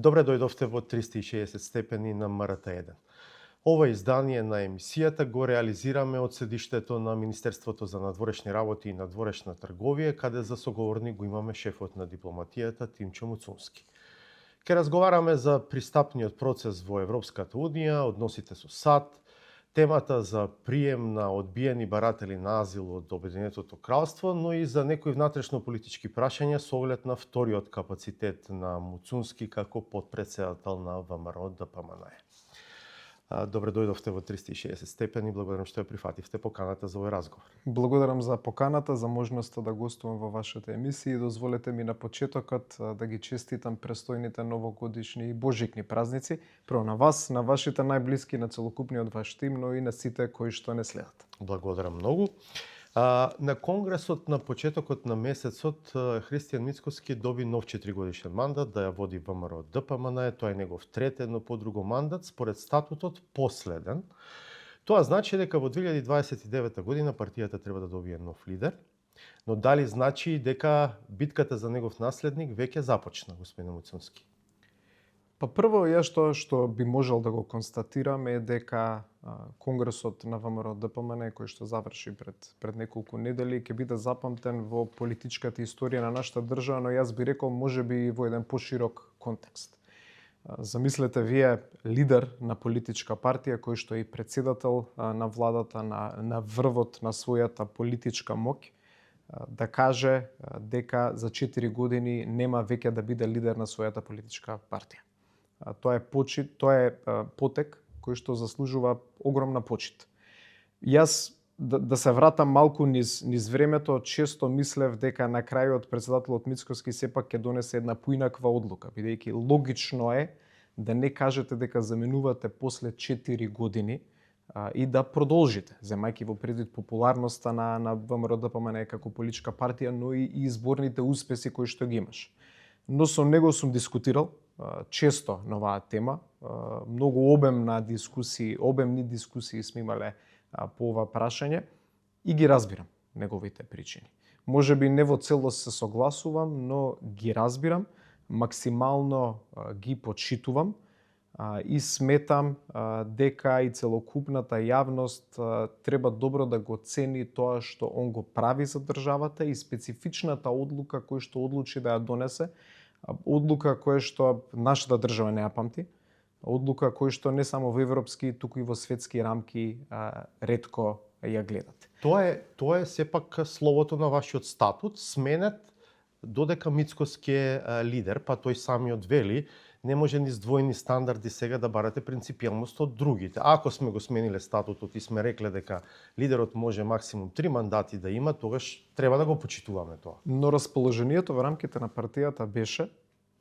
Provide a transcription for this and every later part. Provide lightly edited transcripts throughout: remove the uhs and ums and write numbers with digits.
Добре дојдовте во 360 степени на МРТ1. Ова издание на емисијата го реализираме од седиштето на Министерството за надворешни работи и надворешна трговија, каде за соговорник го имаме шефот на дипломатијата Тимчо Муцунски. Ке разговараме за пристапниот процес во Европската Унија, односите со САД, темата за прием на одбиени баратели на азил од Обединетото кралство, но и за некои внатрешно политички прашања со оглед на вториот капацитет на Муцунски како потпредседател на ВМРО ДПМН. Добре дојдовте во 360 степени, благодарам што ја прифативте поканата за овој разговор. Благодарам за поканата, за можноста да гостувам во вашата емисија и дозволете ми на почетокот да ги честитам престојните новогодишни и божикни празници, прво на вас, на вашите најблиски, на целокупниот ваш тим, но и на сите кои што не следат. Благодарам многу. На конгресот на почетокот на месецот Христијан Мицкоски доби нов 4-годишен мандат да ја води ВМРО ДПМН, тоа е негов третен, но подруго мандат, според статутот последен. Тоа значи дека во 2029 година партијата треба да добие нов лидер, но дали значи дека битката за негов наследник веќе започна, господин Муцунски? Па прво, јас што би можел да го констатирам е дека Конгресот на ВМРО ДПМН, кој што заврши пред неколку недели, ќе биде запамтен во политичката историја на нашата држава, но јас би рекол можеби во еден поширок контекст. Замислете вие лидер на политичка партија кој што е и председател на владата, на врвот на својата политичка моќ, да каже дека за 4 години нема веќе да биде лидер на својата политичка партија. Тоа е потек кој што заслужува огромна почит. Јас да се вратам малку низ времето, често мислев дека на крајот председателот Мицкоски сепак ќе донесе една поинаква одлука, бидејќи логично е да не кажете дека заменувате после 4 години и да продолжите, земајќи во предвид популарноста на ВМРО ДПМН како политичка партија, но и изборните успеси кои што ги имаш. Но со него сум дискутирал често на оваа тема, многу обемни дискусии сме имале по ова прашање и ги разбирам неговите причини. Можеби не во целост се согласувам, но ги разбирам, максимално ги почитувам и сметам дека и целокупната јавност треба добро да го цени тоа што он го прави за државата и специфичната одлука која што одлучи да ја донесе, одлука која што нашата држава не ја памти, одлука која што не само во европски, туку и во светски рамки ретко ја гледат. Тоа е сепак словото на вашиот статут, сменет додека Мицкоски е лидер, па тој самиот вели, не може низ двојни стандарди сега да барате принципијалност од другите. Ако сме го смениле статутот и сме рекле дека лидерот може максимум 3 мандати да има, тогаш треба да го почитуваме тоа. Но расположението во рамките на партијата беше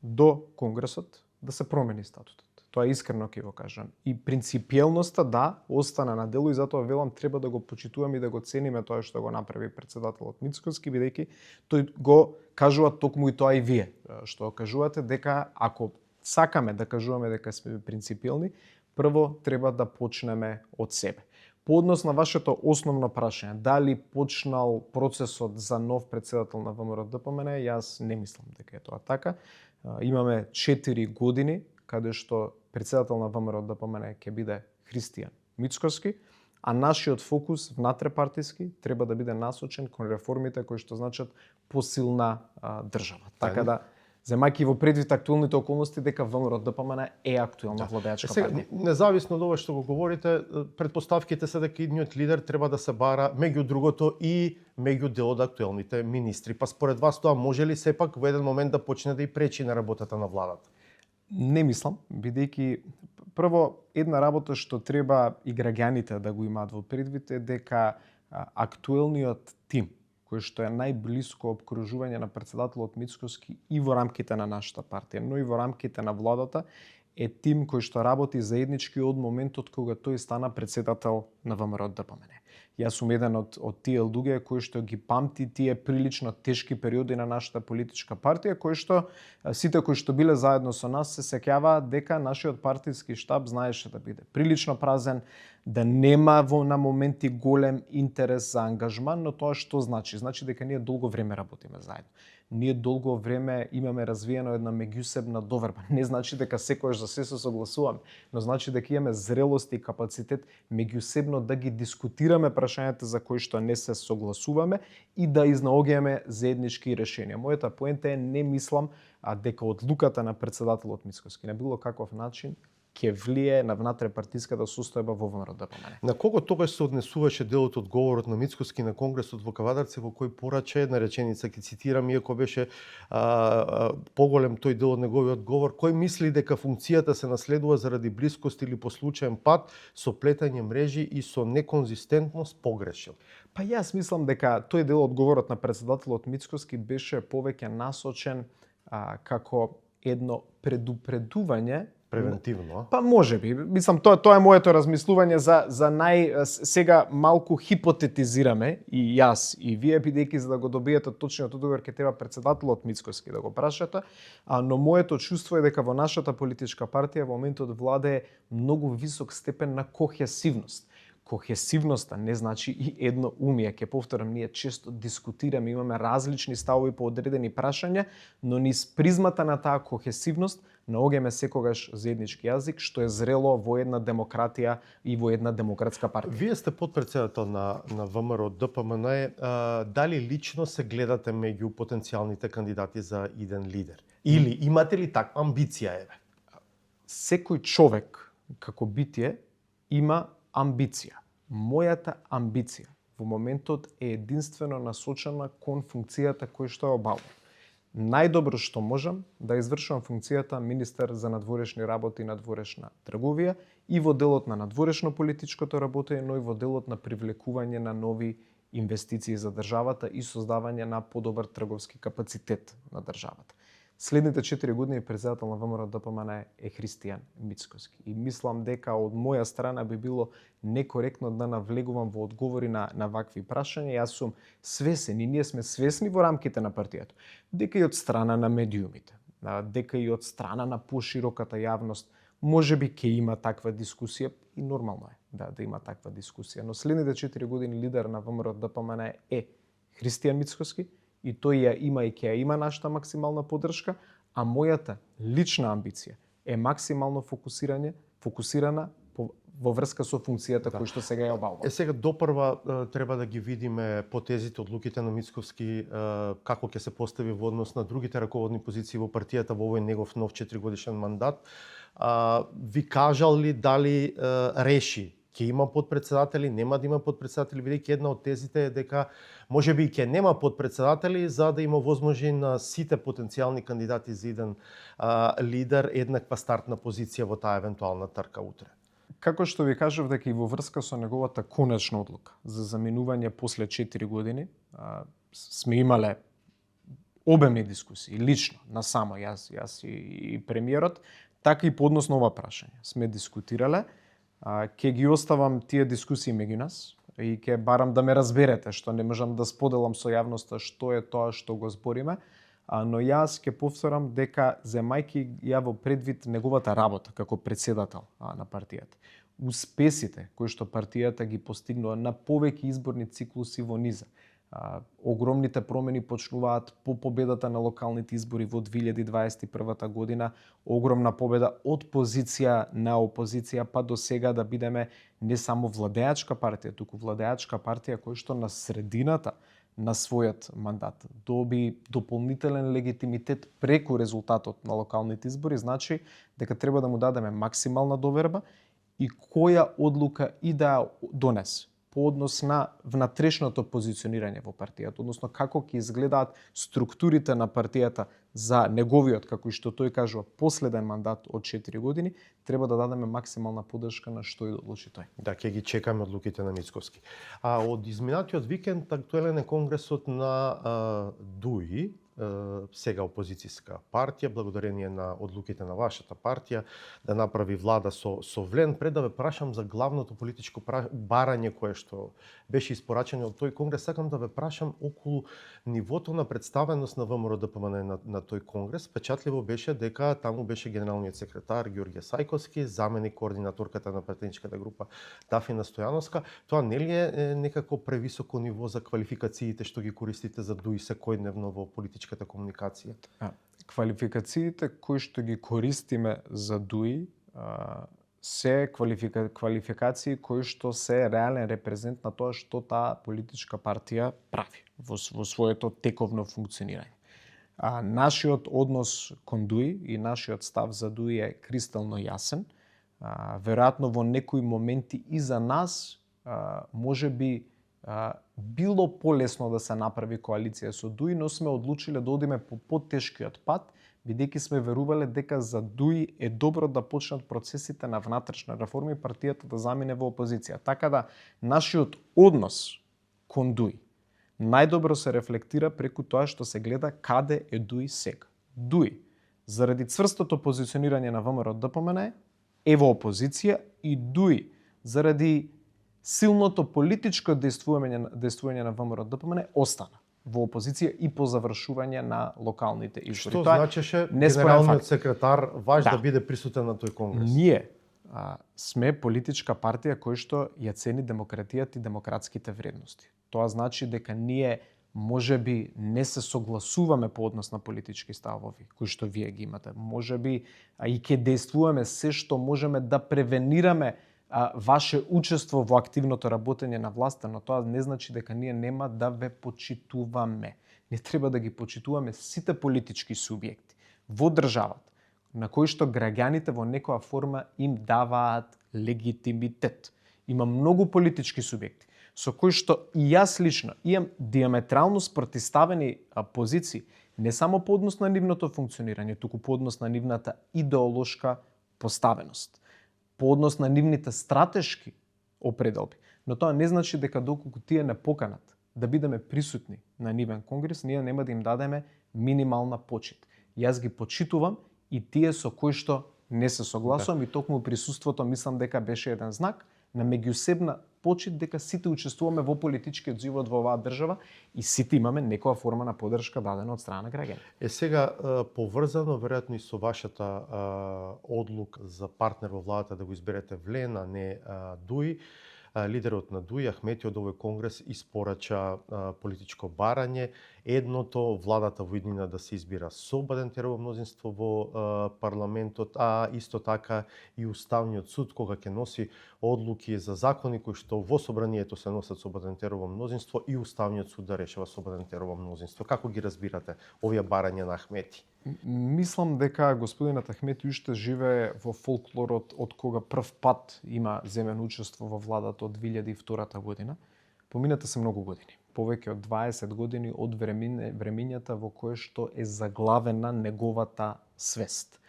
до Конгресот да се промени статутот. Тоа искрено ќе го кажам. И принципијалноста да остана на дело и затоа велам треба да го почитуваме и да го цениме тоа што го направи председателот Мицкоски, бидејќи тој го кажува токму и тоа и вие, што кажувате дека ако сакаме да кажуваме дека сме принципијални, прво треба да почнеме од себе. По однос на вашето основно прашање, дали почнал процесот за нов председател на ВМРО ДПМН, јас не мислам дека е тоа така. Имаме 4 години каде што председател на ВМРО ДПМН ќе биде Христијан Мицкоски, а нашиот фокус внатрепартиски треба да биде насочен кон реформите кои што значат посилна држава. Така да земајќи во предвид актуелните околности дека ВМРО ДПМН е актуелна владеачка партија. Независно од ова што го говорите, претпоставките се дека идниот лидер треба да се бара меѓу другото и меѓу дел од актуелните министри. Па според вас тоа може ли сепак во еден момент да почне да и пречи на работата на владата? Не мислам, бидејќи прво една работа што треба и граѓаните да го имаат во предвид е дека актуелниот тим кој што е најблиско обкружување на председателот Мицкоски и во рамките на нашата партија, но и во рамките на владата, е тим кој што работи заеднички од моментот кога тој стана председател на ВМРО ДПМН. Јас сум еден од тие луѓе кои што ги памти тие прилично тешки периоди на нашата политичка партија, кои што сите кои што биле заедно со нас се сеќаваат дека нашиот партиски штаб знаеше да биде прилично празен, да нема на моменти голем интерес за ангажман, но тоа што значи? Значи дека ние долго време работиме заедно. ние долго време имаме развиено една меѓусебна доверба. Не значи дека секогаш за се согласуваме, но значи дека имаме зрелост и капацитет меѓусебно да ги дискутираме прашањата за кои што не се согласуваме и да изнаоѓаме заеднички решенија. Мојата поента е, не мислам дека одлуката на председателот Мицкоски на било каков начин ќе влие на внатре-партиската состојба во ВМРО-ДПМНЕ. На кого тогаш се однесуваше делот од говорот на Мицкоски на конгресот во Кавадарци, во кој порача една реченица, ќе цитирам, иако беше поголем тој дел од неговиот говор, кој мисли дека функцијата се наследува заради блискост или по случаен пат, со плетање мрежи и со неконзистентност, погрешил. Па јас мислам дека тој дел од говорот на председателот Мицкоски беше повеќе насочен како едно предупредување. Превентивно, Па можеби. Мислам, тоа е моето размислување за сега малку хипотетизираме и јас и вие, бидејќи за да го добиете точниот одговор ќе треба председателот Мицкоски да го прашате, но моето чувство е дека во нашата политичка партија во моментот владее многу висок степен на кохесивност. Кохесивноста не значи и едно умие. Ќе повторам, ние често дискутираме, имаме различни ставови по одредени прашања, но низ призмата на таа кохесивност наоѓаме секогаш заеднички јазик, што е зрело во една демократија и во една демократска партија. Вие сте подпредседател на ВМРО ДПМНЕ. Дали лично се гледате меѓу потенцијалните кандидати за иден лидер? Или имате ли таква амбиција, еве? Секој човек, како битие, има амбиција. Мојата амбиција во моментот е единствено насочена кон функцијата која што ја обавам. Најдобро што можам да извршувам функцијата министер за надворешни работи и надворешна трговија и во делот на надворешно политичкото работење, но и во делот на привлекување на нови инвестиции за државата и создавање на подобар трговски капацитет на државата. Следните 4 години председател на ВМРО ДПМНЕ е Христијан Мицкоски. И мислам дека од моја страна би било некоректно да навлегувам во одговори на вакви прашања. Јас сум свесен и ние сме свесни во рамките на партијата, дека и од страна на медиумите, дека и од страна на пошироката јавност, можеби ќе има таква дискусија и нормално е да има таква дискусија. Но следните 4 години лидер на ВМРО ДПМНЕ е Христијан Мицкоски, и тој ја има и ќе ја има нашата максимална поддршка, а мојата лична амбиција е максимално фокусирана во врска со функцијата која што сега ја обавувам. Сега допрва треба да ги видиме потезите, одлуките на Мицкоски, како ќе се постави во однос на другите раководни позиции во партијата во овој негов нов 4-годишен мандат. Ви кажал ли дали реши ќе има подпредседатели, нема да има подпредседатели, бидејќи една од тезите е дека можеби и ќе нема подпредседатели за да има возможи на сите потенцијални кандидати за еден лидер еднаква стартна позиција во таа евентуална трка утре. Како што ви кажав дека и во врска со неговата конечна одлука за заменување после 4 години, сме имале обемни дискусии, лично, насамо, јас и премиерот, така и по однос на ова прашање. Сме дискутирале, ќе ги оставам тие дискусии меѓу нас и ќе барам да ме разберете, што не можам да споделам со јавноста што е тоа што го збориме, но јас ќе повторам дека земајки ја во предвид неговата работа како председател на партијата, успесите кои што партијата ги постигнува на повеќе изборни циклуси во низа, огромните промени почнуваат по победата на локалните избори во 2021 година, огромна победа од позиција на опозиција па до сега да бидеме не само владеачка партија, туку владеачка партија која што на средината на својот мандат доби дополнителен легитимитет преку резултатот на локалните избори, значи дека треба да му дадеме максимална доверба и која одлука и да донесе по однос на внатрешното позиционирање во партијата, односно како ќе изгледаат структурите на партијата за неговиот, како и што тој кажува, последен мандат од 4 години, треба да дадеме максимална поддршка на што и да одлучи тој. Да, ќе ги чекаме одлуките на Мицкоски. Од изминатиот викенд актуелен е конгресот на ДУИ, сега опозицијска партија, благодарение на одлуките на вашата партија, да направи влада со Влен. Пред да ве прашам за главното политичко барање кое што беше испорачено од тој конгрес, сакам да ве прашам околу нивото на представеност на ВМРО ДПМНЕ на тој конгрес. Печатливо беше дека таму беше генералниот секретар Ѓорѓе Сајковски, заменик координаторката на пратеничката група Дафина Стојановска. Тоа нели е некако превисоко ниво за квалификациите што ги користите за ДУИ секојдневно во политичката политичката комуникација. Квалификациите кои што ги користиме за ДУИ се квалификации кои што се реален репрезент на тоа што таа политичка партија прави во своето тековно функционирање. Нашиот однос кон ДУИ и нашиот став за ДУИ е кристално јасен. Веројатно во некои моменти и за нас може би било полесно да се направи коалиција со ДУИ, но сме одлучиле да одиме по потешкиот пат, бидејќи сме верувале дека за ДУИ е добро да почнат процесите на внатрешна реформа и партијата да замине во опозиција. Така да нашиот однос кон ДУИ најдобро се рефлектира преку тоа што се гледа каде е ДУИ сега. ДУИ, заради цврстото позиционирање на ВМРО ДПМН, е во опозиција, и ДУИ, заради силното политичко действување на ВМРО ДПМН, остана во опозиција и по завршување на локалните избори. Што значеше генералниот секретар ваш да биде присутен на тој конгрес? Ние сме политичка партија која што ја цени демократијата и демократските вредности. Тоа значи дека ние можеби не се согласуваме по однос на политички ставови кои што вие ги имате. Можеби и ќе действуваме се што можеме да превенираме ваше учество во активното работење на власта, но тоа не значи дека ние нема да ве почитуваме. Не треба да ги почитуваме сите политички субјекти во државата, на кои што граѓаните во некоја форма им даваат легитимитет. Има многу политички субјекти со кои што и јас лично имам диаметрално спротивставени позиции, не само по однос на нивното функционирање, туку по однос на нивната идеолошка поставеност, по однос на нивните стратешки определби. Но тоа не значи дека доколку тие не поканат да бидеме присутни на нивен конгрес, ние нема да им дадеме минимална почит. Јас ги почитувам и тие со кои што не се согласувам, и токму присуството мислам дека беше еден знак на меѓусебна почит дека сите учествуваме во политичкиот живот во оваа држава и сите имаме некоја форма на поддршка дадена од страна на граѓани. Сега поврзано веројатно и со вашата одлука за партнер во владата да го изберете Влен, а не ДУИ, лидерот на ДУИ Ахмети од овој конгрес испорача политичко барање, едното владата во иднина да се избира со Бадентерово мнозинство во парламентот, а исто така и Уставниот суд кога ќе носи одлуки за закони кои што во собранието се носат со Бадентерово мнозинство, и Уставниот суд да решава со Бадентерово мнозинство. Како ги разбирате овие барања на Ахмети? Мислам дека господинот Ахмети уште живее во фолклорот од кога прв пат има земено учество во владата од 2002 година. Поминате се многу години, повеќе од 20 години од времињата во кое што е заглавена неговата свест.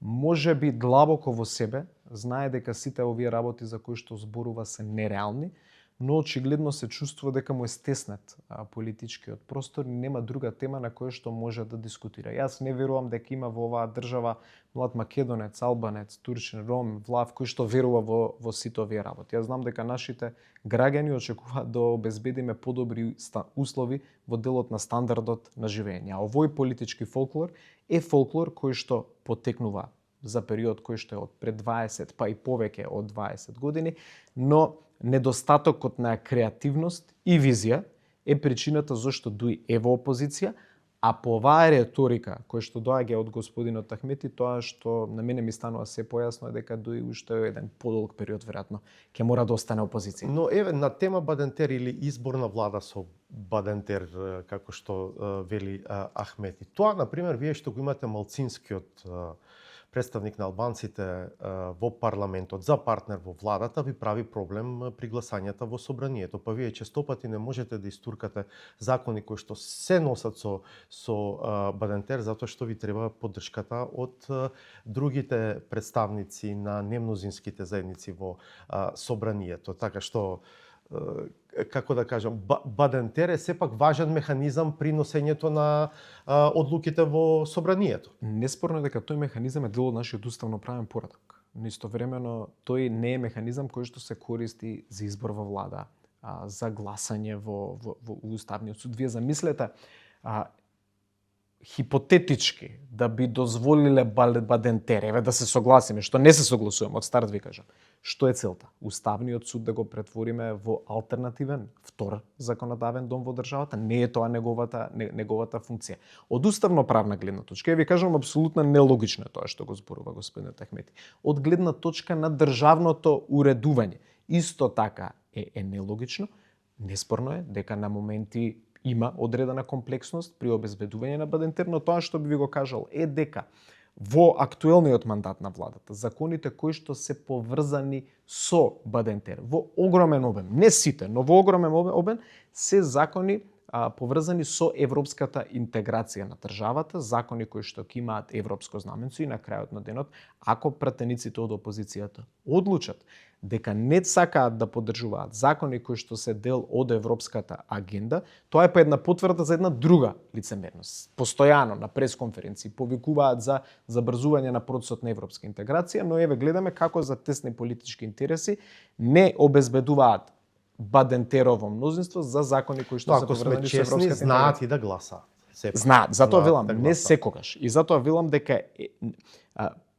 Може би длабоко во себе знае дека сите овие работи за кои што зборува се нереални, но очигледно се чувствува дека му е стеснет политичкиот простор и нема друга тема на која што може да дискутира. Јас не верувам дека има во оваа држава млад македонец, албанец, турчин, ром, влав кој што верува во сите овие работи. Јас знам дека нашите граѓани очекуваат да обезбедиме подобри услови во делот на стандардот на живење. А овој политички фолклор е фолклор кој што потекнува за период кој што е од пред 20 па и повеќе од 20 години, но недостатокот на креативност и визија е причината зашто ДУИ е во опозиција, а по оваа реторика која што доаѓа од господинот Ахмети, тоа што на мене ми станува се појасно е дека ДУИ уште е еден подолг период веројатно ќе мора да остане опозиција. Но еве на тема Бадентер или избор на влада со Бадентер, како што вели Ахмети. Тоа на пример вие што го имате малцинскиот представник на албанците во парламентот за партнер во владата ви прави проблем при гласањата во собранието. Па вие честопати не можете да истуркате закони кои што се носат со Бадентер затоа што ви треба поддршката од другите представници на немнозинските заедници во собранието. Така што како да кажам, Бадентер е сепак важен механизам при носењето на одлуките во собранието. Неспорно дека тој механизам е дел од нашиот уставно-правен поредок. Но истовремено тој не е механизам кој што се користи за избор во влада, за гласање во Уставниот суд. Вие замислете, хипотетички да би дозволиле Бадентер, еве да се согласиме, што не се согласуваме, од старт ви кажам, што е целта? Уставниот суд да го претвориме во алтернативен, втор законодавен дом во државата, не е тоа неговата функција. Од уставно-правна гледна точка, ви кажам, апсолутно нелогично е тоа што го зборува господин Ахмети. Од гледна точка на државното уредување, исто така е нелогично. Неспорно е дека на моменти има одредена комплексност при обезбедување на Бадентер, но тоа што би ви го кажал е дека во актуелниот мандат на владата, законите кои што се поврзани со Бадентер, во огромен обем, не сите, но во огромен обем, се закони поврзани со европската интеграција на државата, закони кои што ќе имаат европско знаменцо и на крајот на денот, ако пратениците од опозицијата одлучат дека не сакаат да поддржуваат закони кои што се дел од европската агенда, тоа е па една потврда за една друга лицемерност. Постојано на пресконференции повикуваат за забрзување на процесот на европска интеграција, но еве гледаме како за тесни политички интереси не обезбедуваат Бадентерово мнозинство за закони кои што се поврзани со европската интеграција. Знаат и да гласаат. Знаат, затоа велам, не секогаш. И затоа велам дека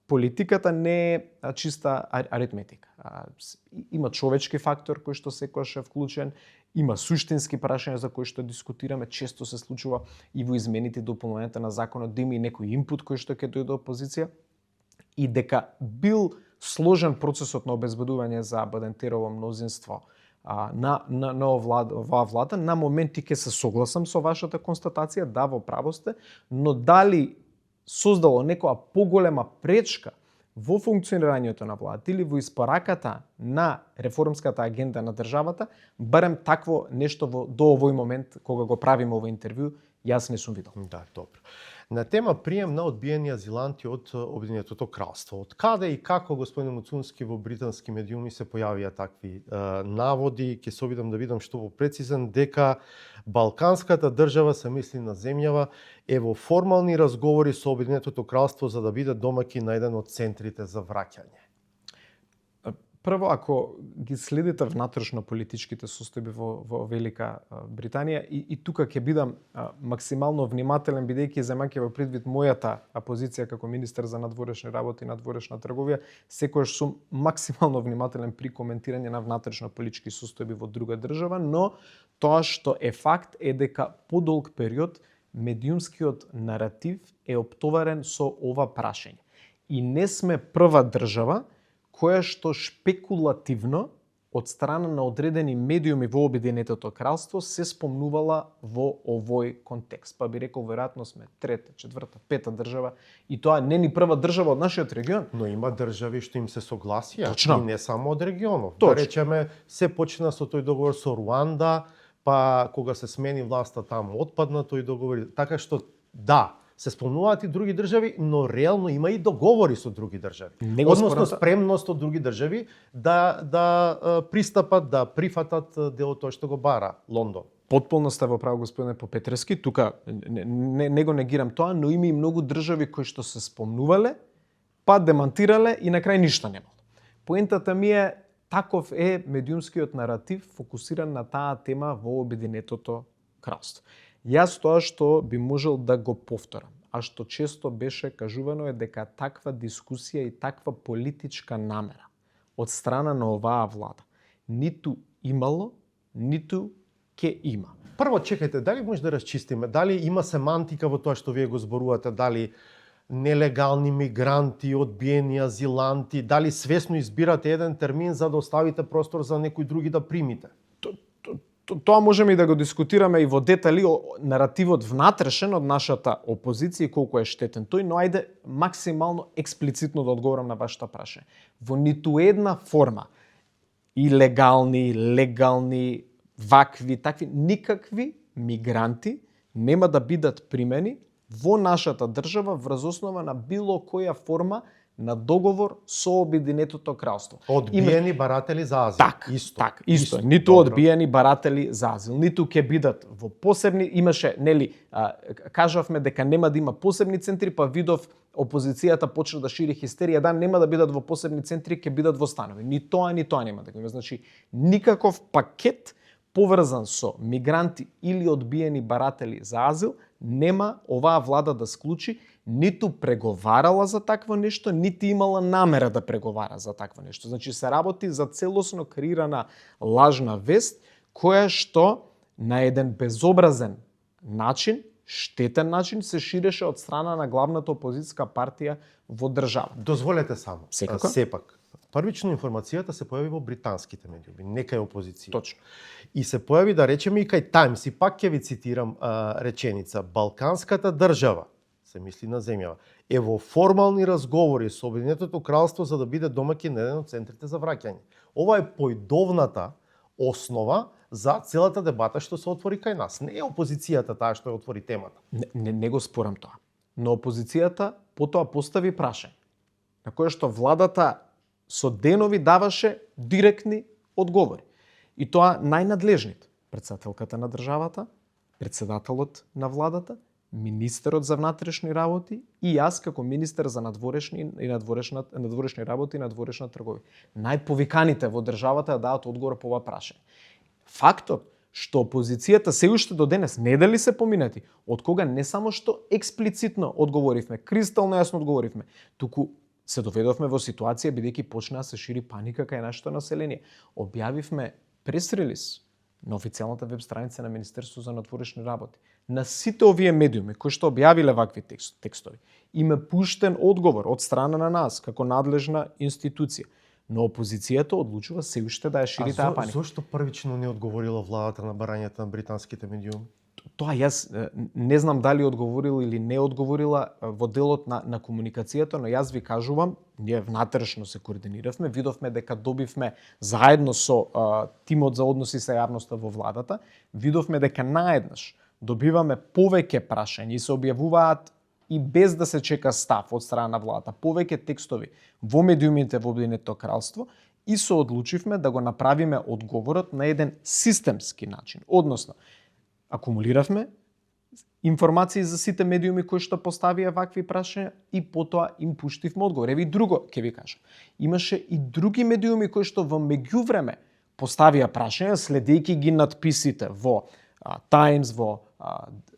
политиката не е чиста аритметика. Има човечки фактор кој што секогаш е вклучен, има суштински прашања за кои што дискутираме, често се случува и во измените и дополнувањето на законот да има и некој инпут кој што ќе дојде од опозиција и дека бил сложен процесот на обезбедување за Бадентерово мнозинство на оваа влада, на моменти ќе се согласам со вашата констатација, да, во право сте, но дали создало некоја поголема пречка во функционирањето на владата или во испораката на реформската агенда на државата, барем такво нешто до овој момент, кога го правиме овој интервју, јас не сум видел. Да, добро. На тема прием на одбиени азиланти од Обединетото кралство. Од каде и како, господин Муцунски, во британски медиуми се појавија такви наводи? Ќе се обидам да видам што попрецизен, дека балканската држава се мисли на земјава е во формални разговори со Обединетото кралство за да биде домаќин на еден од центрите за враќање. Прво, ако ги следите внатрешно политичките состојби во Велика Британија, и тука ќе бидам максимално внимателен, бидејќи земајќи во предвид мојата позиција како министер за надворешни работи и надворешна трговија, секогаш сум максимално внимателен при коментирање на внатрешно политички состојби во друга држава, но тоа што е факт е дека подолг период медиумскиот наратив е оптоварен со ова прашање. И не сме прва држава која што шпекулативно од страна на одредени медиуми во Обединетото кралство се спомнувала во овој контекст. Па би рекол, веројатно сме трета, четврта, пета држава и тоа не ни прва држава од нашиот регион. Но има држави што им се согласија, Точно. И не само од регионов. Точно. Да речеме, се почна со тој договор со Руанда, па кога се смени власта таму отпадна тој договор. Така што да, се спомнуваат и други држави, но реално има и договори со други држави. Односно спремност од други држави да пристапат, да прифатат дел од тоа што го бара Лондон. Потполно сте во право, господине Попетрески, тука не го негирам тоа, но има и многу држави кои што се спомнувале, па демантирале и на крај ништо немало. Поентата ми е, таков е медиумскиот наратив фокусиран на таа тема во Обединетото кралство. Јас тоа што би можел да го повторам, а што често беше кажувано е дека таква дискусија и таква политичка намера од страна на оваа влада ниту имало, ниту ќе има. Прво, чекајте, дали може да расчистиме, дали има семантика во тоа што вие го зборувате, дали нелегални мигранти, одбиени азиланти, дали свесно избирате еден термин за да оставите простор за некои други да примите? Тоа можеме и да го дискутираме и во детали, наративот внатрешен од нашата опозиција и колку е штетен тој, но ајде максимално експлицитно да одговорам на вашето прашање. Во ниту една форма, и легални, легални, вакви, такви, никакви мигранти нема да бидат примени во нашата држава врз основа на било која форма на договор со Обединетото кралство. Одбиени баратели за азил. Исто. Ниту одбиени баратели за азил, ниту ќе бидат во посебни, имаше, кажавме дека нема да има посебни центри, па видов опозицијата почна да шири хистерија, да нема да бидат во посебни центри, ќе бидат во станови. Ни тоа нема да го има. Значи, никаков пакет поврзан со мигранти или одбиени баратели за азил нема оваа влада да склучи, ниту преговарала за такво нешто, нити имала намера да преговара за такво нешто. Значи се работи за целосно креирана лажна вест, која што на еден безобразен начин, штетен начин, се ширеше од страна на главната опозицијска партија во држава. Дозволете само. Секако. Сепак. Првично информацијата се појави во британските медиуми, не кај опозиција. Точно. И се појави, да речеме, и кај Таймс, и пак ќе ви цитирам реченица. Балканската држава, се мисли на земјава, е во формални разговори со Обединетото кралство за да биде домаќин на еден од центрите за враќање. Ова е појдовната основа за целата дебата што се отвори кај нас. Не е опозицијата таа што ја отвори темата. Не го спорам тоа. Но опозицијата потоа постави прашање, на кое што владата со денови даваше директни одговори. И тоа најнадлежните. Претседателката на државата, претседателот на владата, министерот за внатрешни работи и јас како министер за надворешни работи и надворешна трговија. Најповиканите во државата да дадат одговор по ова прашање. Фактот што опозицијата се уште до денес не дали се поминати, од кога не само што експлицитно одговоривме, кристално јасно одговоривме, туку се доведовме во ситуација бидејќи почна да се шири паника кај нашето население. Објавивме прес-релиз на официјалната веб страница на Министерството за надворешни работи. На сите овие медиуми кои што објавиле вакви текстови, има пуштен одговор од страна на нас како надлежна институција. Но опозицијата одлучува се уште да ја шири таа паника. Зошто првично не одговорила владата на барањата на британските медиуми? Тоа јас не знам дали одговорила или не одговорила во делот на комуникацијата, но јас ви кажувам, ние внатрешно се координиравме, видовме дека добивме заедно со тимот за односи со јавноста во владата, видовме дека наеднаш добиваме повеќе прашања и се објавуваат и без да се чека став од страна на владата, повеќе текстови во медиумите во Обединетото кралство и се одлучивме да го направиме одговорот на еден системски начин. Односно, акумулиравме информации за сите медиуми кои што поставија вакви прашања и потоа им пуштивме одговор. Еви друго ќе ви кажам. Имаше и други медиуми кои што во меѓувреме поставија прашања следејќи ги надписите во Times, во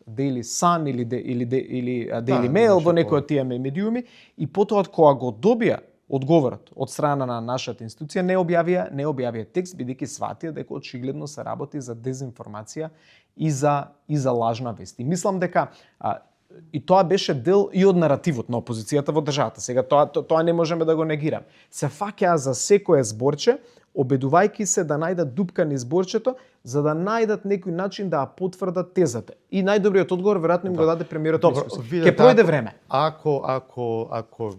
Daily Sun или Daily Mail, во некои од тие медиуми, и потоа кога го добија одговорот од страна на нашата институција, не објавија текст, бидејќи сватија дека очигледно се работи за дезинформација и за лажна вест. И мислам дека и тоа беше дел и од наративот на опозицијата во државата. Сега тоа не можеме да го негираме. Се фаќаа за секое зборче, обидувајќи се да најдат дупка низ зборчето, за да најдат некој начин да ја потврдат тезата. И најдобриот одговор веројатно им го даде премиерот. Ќе пројде време. Ако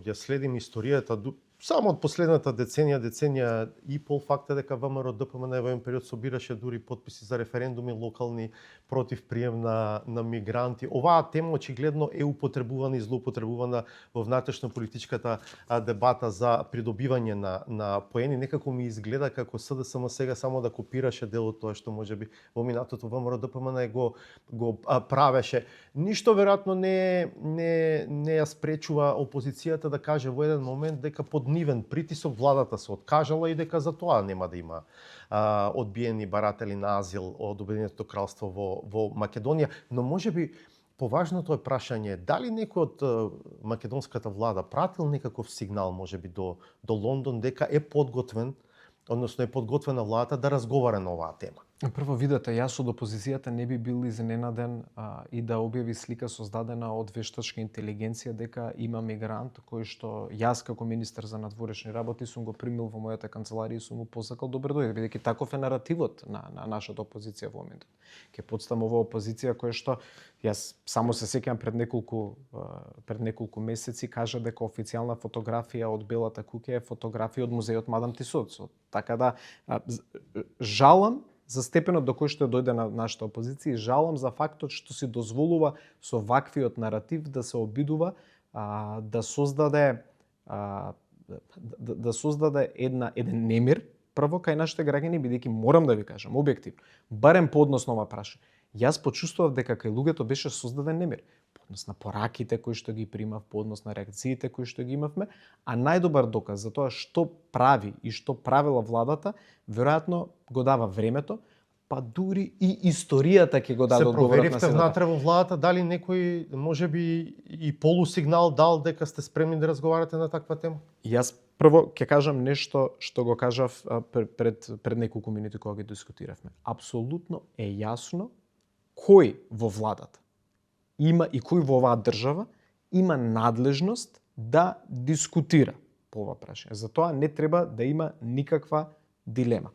ја следим историјата само од последната деценија и пол, факт е дека ВМРО ДПМН во еден период собираше дури потписи за референдуми локални против прием на мигранти. Оваа тема очигледно е употребувана и злоупотребувана во внатрешно-политичката дебата за придобивање на поени. Некако ми изгледа како СДСМ сега само да копираше дел од тоа што можеби во минатото ВМРО ДПМН го правеше. Ништо веројатно не ја спречува опозицијата да каже во еден момент дека под нивен притисок владата се откажала и дека за тоа нема да има одбиени баратели на азил од Обединетото кралство во Македонија. Но можеби поважното е прашање дали некој од македонската влада пратил некаков сигнал можеби до Лондон дека е подготвен, односно е подготвена владата да разговара на оваа тема. Прво видете, јас од опозицијата не би бил изненаден и да објави слика создадена од вештачка интелигенција дека има мигрант кој што јас како министер за надворешни работи сум го примил во мојата канцеларија и сум му посакал добро дојде, бидејќи таков е наративот на нашата опозиција во моментот. Ќе подстам ова опозиција која што јас само се сеќавам пред неколку месеци кажа дека официјална фотографија од Белата куќа е фотографија од музејот Мадам Тисоц. Така да жалам за степенот до кој што дојде на нашата опозиција и жалам за фактот што си дозволува со ваквиот наратив да се обидува да создаде еден немир прво кај нашите граѓани, бидејќи морам да ви кажам објективно, барем по однос на ова прашање. Јас почувствував дека кај луѓето беше создаден немир по однос на пораките кои што ги примав, по однос на реакциите кои што ги имавме, а најдобар доказ за тоа што прави и што правила владата, веројатно го дава времето, па дури и историјата ќе го даде Се одговорот на проверивте седата. внатре во владата, дали некој можеби и полусигнал дал дека сте спремни да разговарате на таква тема? Јас прво ќе кажам нешто што го кажав пред неколку минути кога ги дискутиравме. Апсолутно е јасно кој во владата има и кој во оваа држава има надлежност да дискутира по ова прашање. Затоа не треба да има никаква дилема.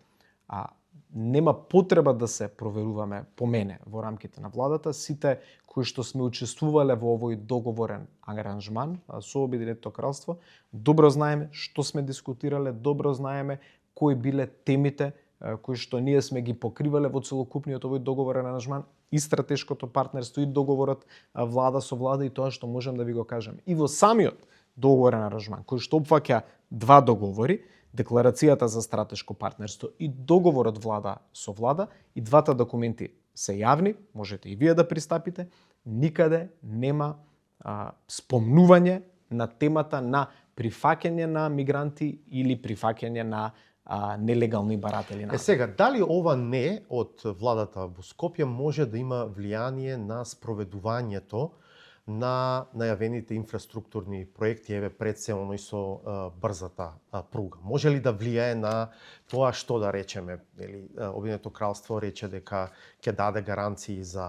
А нема потреба да се проверуваме по мене во рамките на владата. Сите кои што сме учествувале во овој договорен аранжман со Обединетото кралство, добро знаеме што сме дискутирале, добро знаеме кои биле темите кои што ние сме ги покривале во целокупниот овој договорен аранжман, и стратешкото партнерство, и договорот влада со влада, и тоа што можам да ви го кажам. И во самиот договорен аранжман, кој што опфаќа два договори, декларацијата за стратешко партнерство и договорот влада со влада, и двата документи се јавни, можете и вие да пристапите, никаде нема спомнување на темата на прифаќање на мигранти или прифаќање на нелегални баратели на. Сега, дали ова не од владата во Скопје може да има влијание на спроведувањето на најавените инфраструктурни проекти, еве пред се оној со брзата пруга? Може ли да влијае на тоа што да речеме, нели, Обединетото кралство рече дека ќе даде гаранции за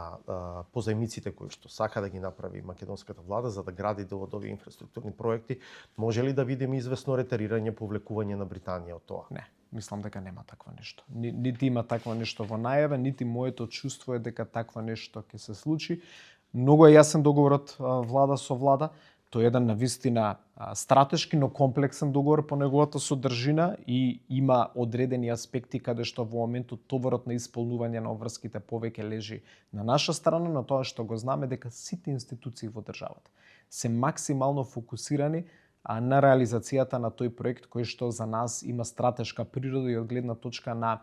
позајмиците кои што сака да ги направи македонската влада за да гради дел од овие инфраструктурни проекти? Може ли да видиме известно ретерирање, повлекување на Британија од тоа? Не, мислам дека нема такво нешто. Нити има такво нешто во најава, нити моето чувство е дека такво нешто ќе се случи. Многу е јасен договорот влада со влада. Тој е еден навистина стратешки, но комплексен договор по неговата содржина и има одредени аспекти каде што во моментот товарот на исполнување на обврските повеќе лежи на наша страна, но тоа што го знаме дека сите институции во државата се максимално фокусирани на реализацијата на тој проект кој што за нас има стратешка природа и од гледна точка на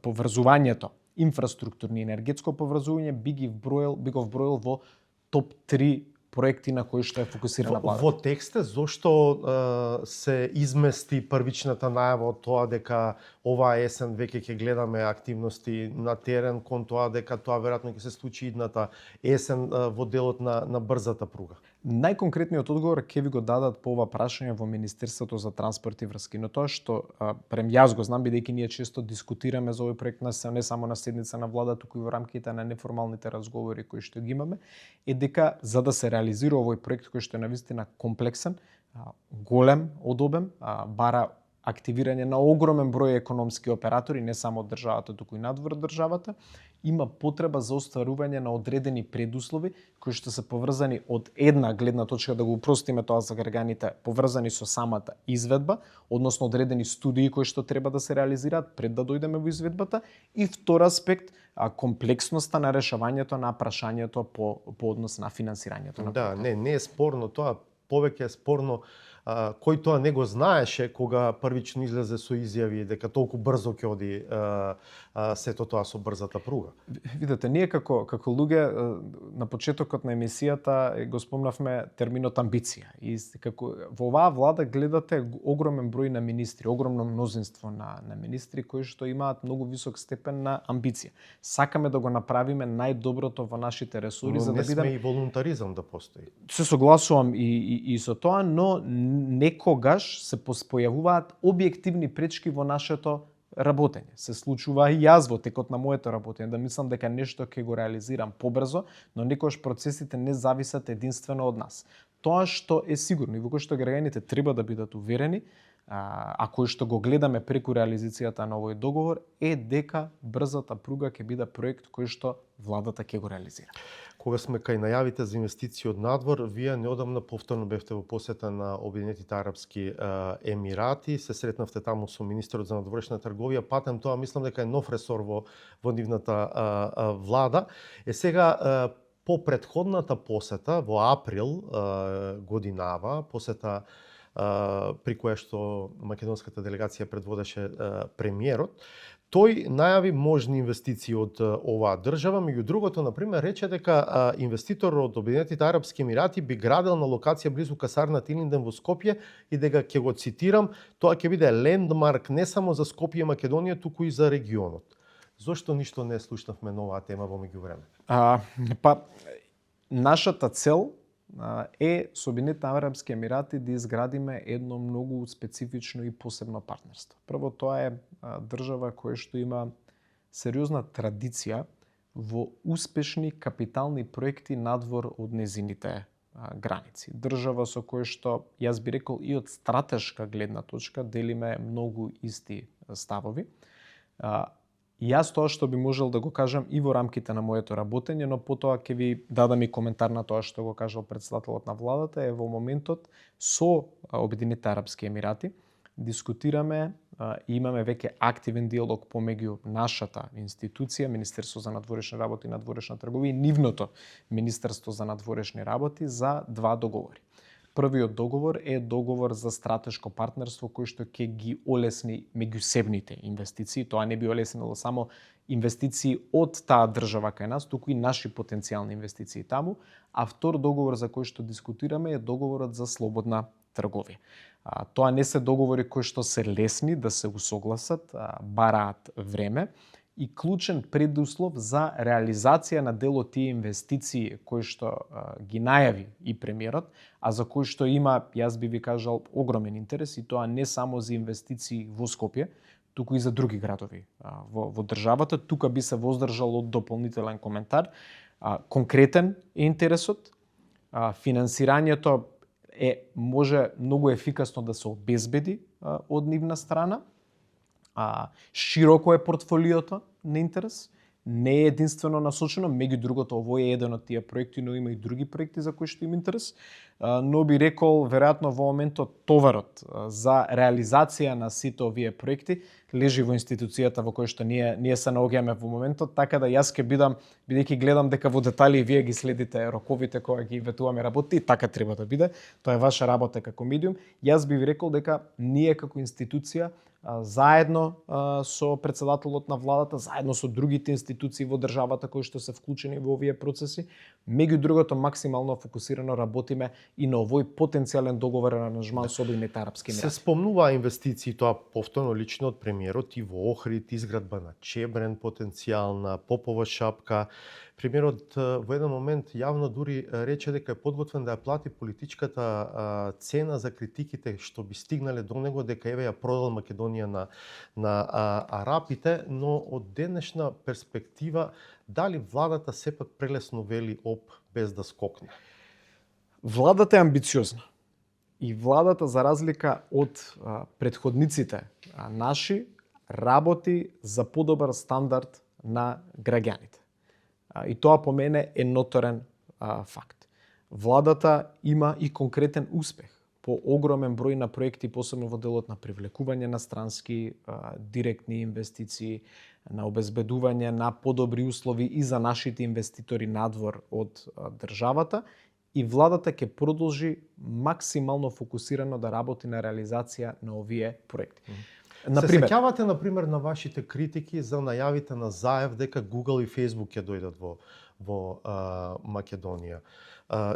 поврзувањето, инфраструктурни и енергетско поврзување, би го вброил во топ 3 проекти на кои што е фокусирана владата. Во текстот зошто се измести првичната најава од тоа дека оваа есен веќе ќе гледаме активности на терен, кон тоа дека тоа веројатно ќе се случи идната есен во делот на брзата пруга? Најконкретниот одговор ќе ви го дадат по ова прашање во Министерството за транспорт и врски. Но тоа што прем јас го знам, бидејќи ние често дискутираме за овој проект не само на седница на влада, туку и во рамките на неформалните разговори кои што ги имаме, е дека за да се реализира овој проект кој што е навистина комплексен, голем од обем, бара активирање на огромен број економски оператори, не само од државата, туку и надвор државата, има потреба за остварување на одредени предуслови кои што се поврзани од една гледна точка, да го упростиме тоа за граѓаните, поврзани со самата изведба, односно одредени студии кои што треба да се реализираат пред да дојдеме во изведбата, и втор аспект комплексноста на решавањето на прашањето по однос на финансирањето на Да, не е спорно тоа, повеќе е спорно кој тоа не го знаеше кога првично излезе со изјави дека толку брзо ќе оди сето тоа со брзата пруга. Видете, ние како луѓе на почетокот на емисијата го спомнавме терминот амбиција. И како во оваа влада гледате огромен број на министри, огромно мнозинство на министри кои што имаат многу висок степен на амбиција. Сакаме да го направиме најдоброто во нашите ресори, за да не сме бидеме и волунтаризам да постои. Се согласувам и со тоа, но некогаш се појавуваат објективни пречки во нашето работење. Се случува и јас во текот на моето работење, да мислам дека нешто ќе го реализирам побрзо, но некогаш процесите не зависат единствено од нас. Тоа што е сигурно и во кој што граѓаните треба да бидат уверени, а кој што го гледаме преку реализацијата на овој договор, е дека брзата пруга ќе биде проект кој што владата ќе го реализира. Кога сме кај најавите за инвестиции од надвор, вие неодамна повторно бевте во посета на Обединетите арапски емирати, се сретнавте таму со министерот за надворешна трговија, патем тоа мислам дека е нов ресор во нивната влада. Сега по претходната посета во април годинава, посета при која што македонската делегација предводеше премиерот, тој најави можни инвестиции од оваа држава, меѓу другото, например, рече дека инвеститор од Обединетите Арапски Емирати би градел на локација близу касарна Тилинден во Скопје и дека ќе го цитирам, тоа ќе биде лендмарк не само за Скопје и Македонија, туку и за регионот. Зошто ништо не слушнавме на оваа тема во меѓувреме? Нашата цел е со Обединетите Арапски Емирати да изградиме едно многу специфично и посебно партнерство. Прво, тоа е држава која што има сериозна традиција во успешни капитални проекти надвор од незините граници. Држава со која што, јас би рекол, и од стратешка гледна точка делиме многу исти ставови. Јас тоа што би можел да го кажам и во рамките на моето работење, но потоа ќе ви дадам и коментар на тоа што го кажал претседателот на владата, е во моментот со Обединетите Арапски Емирати дискутираме и имаме веќе активен диалог помеѓу нашата институција, Министерство за надворешни работи и надворешна трговија и нивното Министерство за надворешни работи за два договори. Првиот договор е договор за стратешко партнерство кој што ќе ги олесни меѓусебните инвестиции. Тоа не би олеснило само инвестиции од таа држава кај нас, туку и наши потенцијални инвестиции таму. А втор договор за кој што дискутираме е договорот за слободна трговија. Тоа не се договори кои што се лесни да се усогласат, бараат време и клучен предуслов за реализација на дел од тие инвестиции кои што ги најави и премиерот, а за кои што има, јас би ви кажал, огромен интерес, и тоа не само за инвестиции во Скопје, туку и за други градови во државата. Тука би се воздржал од дополнителен коментар. Конкретен е интересот, финансирањето може многу ефикасно да се обезбеди од нивна страна. Широко е портфолиото на интерес, не е единствено насочено, меѓу другото овој е еден од тие проекти, но има и други проекти за кои што има интерес. Но би рекол, веројатно во моментот товарот за реализација на сите овие проекти лежи во институцијата во која што ние се наоѓаме во моментот, така да јас ќе бидам, бидејќи гледам дека во детали вие ги следите роковите кога ги ветуваме работи, така треба да биде. Тоа е ваша работа како медиум. Јас би ви рекол дека ние како институција заедно со претседателот на владата, заедно со другите институции во државата кои што се вклучени во овие процеси, меѓу другото максимално фокусирано работиме и на овој потенцијален договорен аранжман со Обединетите Арапски Емирати. Се спомнува инвестиции, тоа повторно лично од премиерот, и во Охрид, изградба на Чебрен потенцијална, Попова шапка. Премиерот во еден момент јавно дури рече дека е подготвен да ја плати политичката цена за критиките што би стигнале до него, дека еве ја продал Македонија на арапите, но од денешна перспектива дали владата сепак прелесно вели оп без да скокне? Владата е амбициозна. И владата, за разлика од претходниците наши, работи за подобар стандард на граѓаните. И тоа по мене е ноторен факт. Владата има и конкретен успех по огромен број на проекти, посебно во делот на привлекување на странски директни инвестиции, на обезбедување на подобри услови и за нашите инвеститори надвор од државата, и владата ќе продолжи максимално фокусирано да работи на реализација на овие проекти. Например, се сеќавате, например, на вашите критики за најавите на Заев дека Google и Facebook ќе дојдат во Македонија.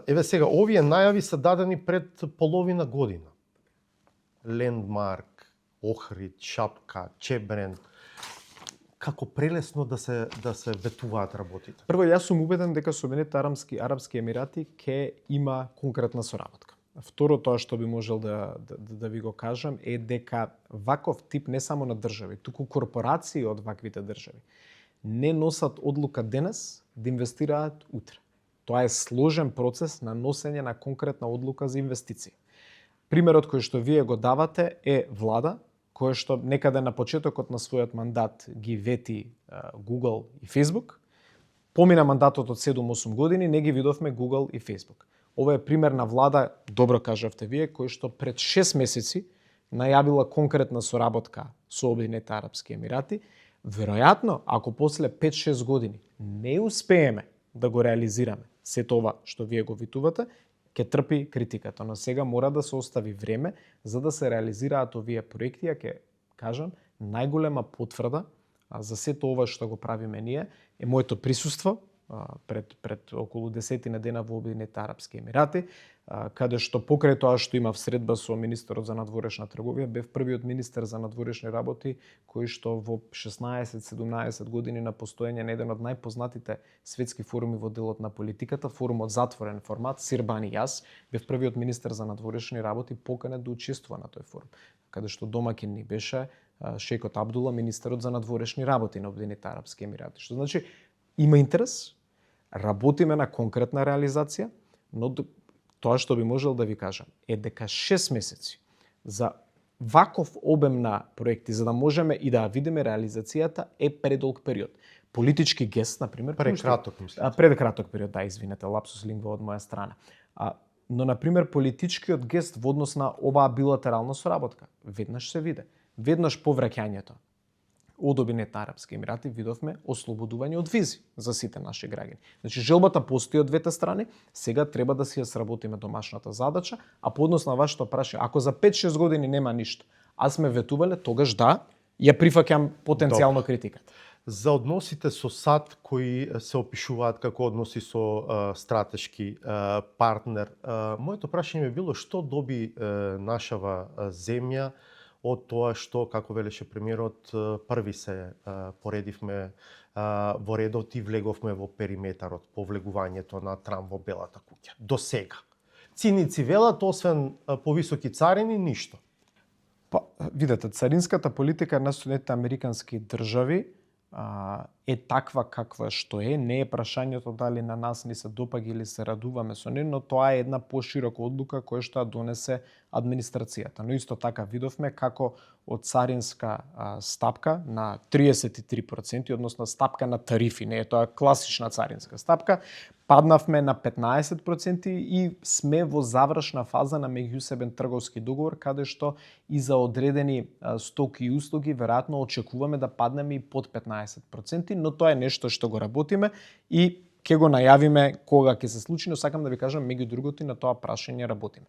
Еве сега, овие најави се дадени пред половина година. Лендмарк, Охрид, Шапка, Чебрен. Како прелесно да се ветуваат работите. Прво, јас сум убеден дека со Обединетите Арапски Емирати ќе има конкретна соработка. Второ, тоа што би можел да ви го кажам е дека ваков тип не само на држави, туку корпорации од ваквите држави не носат одлука денес да инвестираат утре. Тоа е сложен процес на носење на конкретна одлука за инвестиција. Примерот кој што вие го давате е влада која што некаде на почетокот на својот мандат ги вети Google и Facebook. Помина мандатот од 7-8 години, не ги видовме Google и Facebook. Ова е пример на влада, добро кажавте вие, кој што пред 6 месеци најавила конкретна соработка со Обединетите Арапски Емирати. Веројатно, ако после 5-6 години не успееме да го реализираме се тоа што вие го витувате, ќе трпи критиката, но сега мора да се остави време за да се реализираат овие проекти, ќе кажам, најголема потврда за сето ова што го правиме ние е моето присуство пред околу 10 дена во Обединетите Арапски Емирати, каде што покрај тоа што имав средба со министерот за надворешна трговија, бев првиот министер за надворешни работи кој што во 16-17 години на постоење на еден од најпознатите светски форуми во делот на политиката, форумот затворен формат, Сирбан и јас, бев првиот министер за надворешни работи поканет да учествува на тој форум, каде што домаќин ни беше Шејкот Абдула, министерот за надворешни работи на Обединетите Арапски Емирати. Што значи има интерес, работиме на конкретна реализација, но тоа што би можел да ви кажам е дека 6 месеци за ваков обем на проекти, за да можеме и да видиме реализацијата, е предолг период. Политички гест, например, Прекраток, мислам. Предкраток период, да, извинете, лапсус лингва од моја страна. Но, например, политичкиот гест во однос на оваа билатерална соработка, веднаш се виде. Веднаш по враќањето од Обединетите Арапски Емирати видовме ослободување од визи за сите наши граѓани. Значи, желбата постои од двете страни, сега треба да си ја сработиме домашната задача, а по однос на вашето прашање, ако за 5-6 години нема ништо, а сме ветувале, тогаш да, ја прифаќам потенцијално критиката. За односите со САД кои се опишуваат како односи со стратешки партнер, моето прашање било што доби нашава земја од тоа што, како велеше премиерот, први се поредивме во редот и влеговме во периметарот по влегувањето на Трамп во Белата куќа. До сега. Циници велат, освен повисоки царини, ништо. Па, видете, царинската политика на Соединетите Американски држави е таква каква што е. Не е прашањето дали на нас ни се допаѓа или се радуваме со неј, но тоа е една поширока одлука која што ја донесе администрацијата. Но исто така видовме како од царинска стапка на 33%, односно стапка на тарифи, не е тоа класична царинска стапка, паднавме на 15% и сме во завршна фаза на меѓусебен трговски договор, каде што и за одредени стоки и услуги веројатно очекуваме да паднеме и под 15%, но тоа е нешто што го работиме и ќе го најавиме кога ќе се случи, но сакам да ви кажам, меѓу другото и на тоа прашање работиме.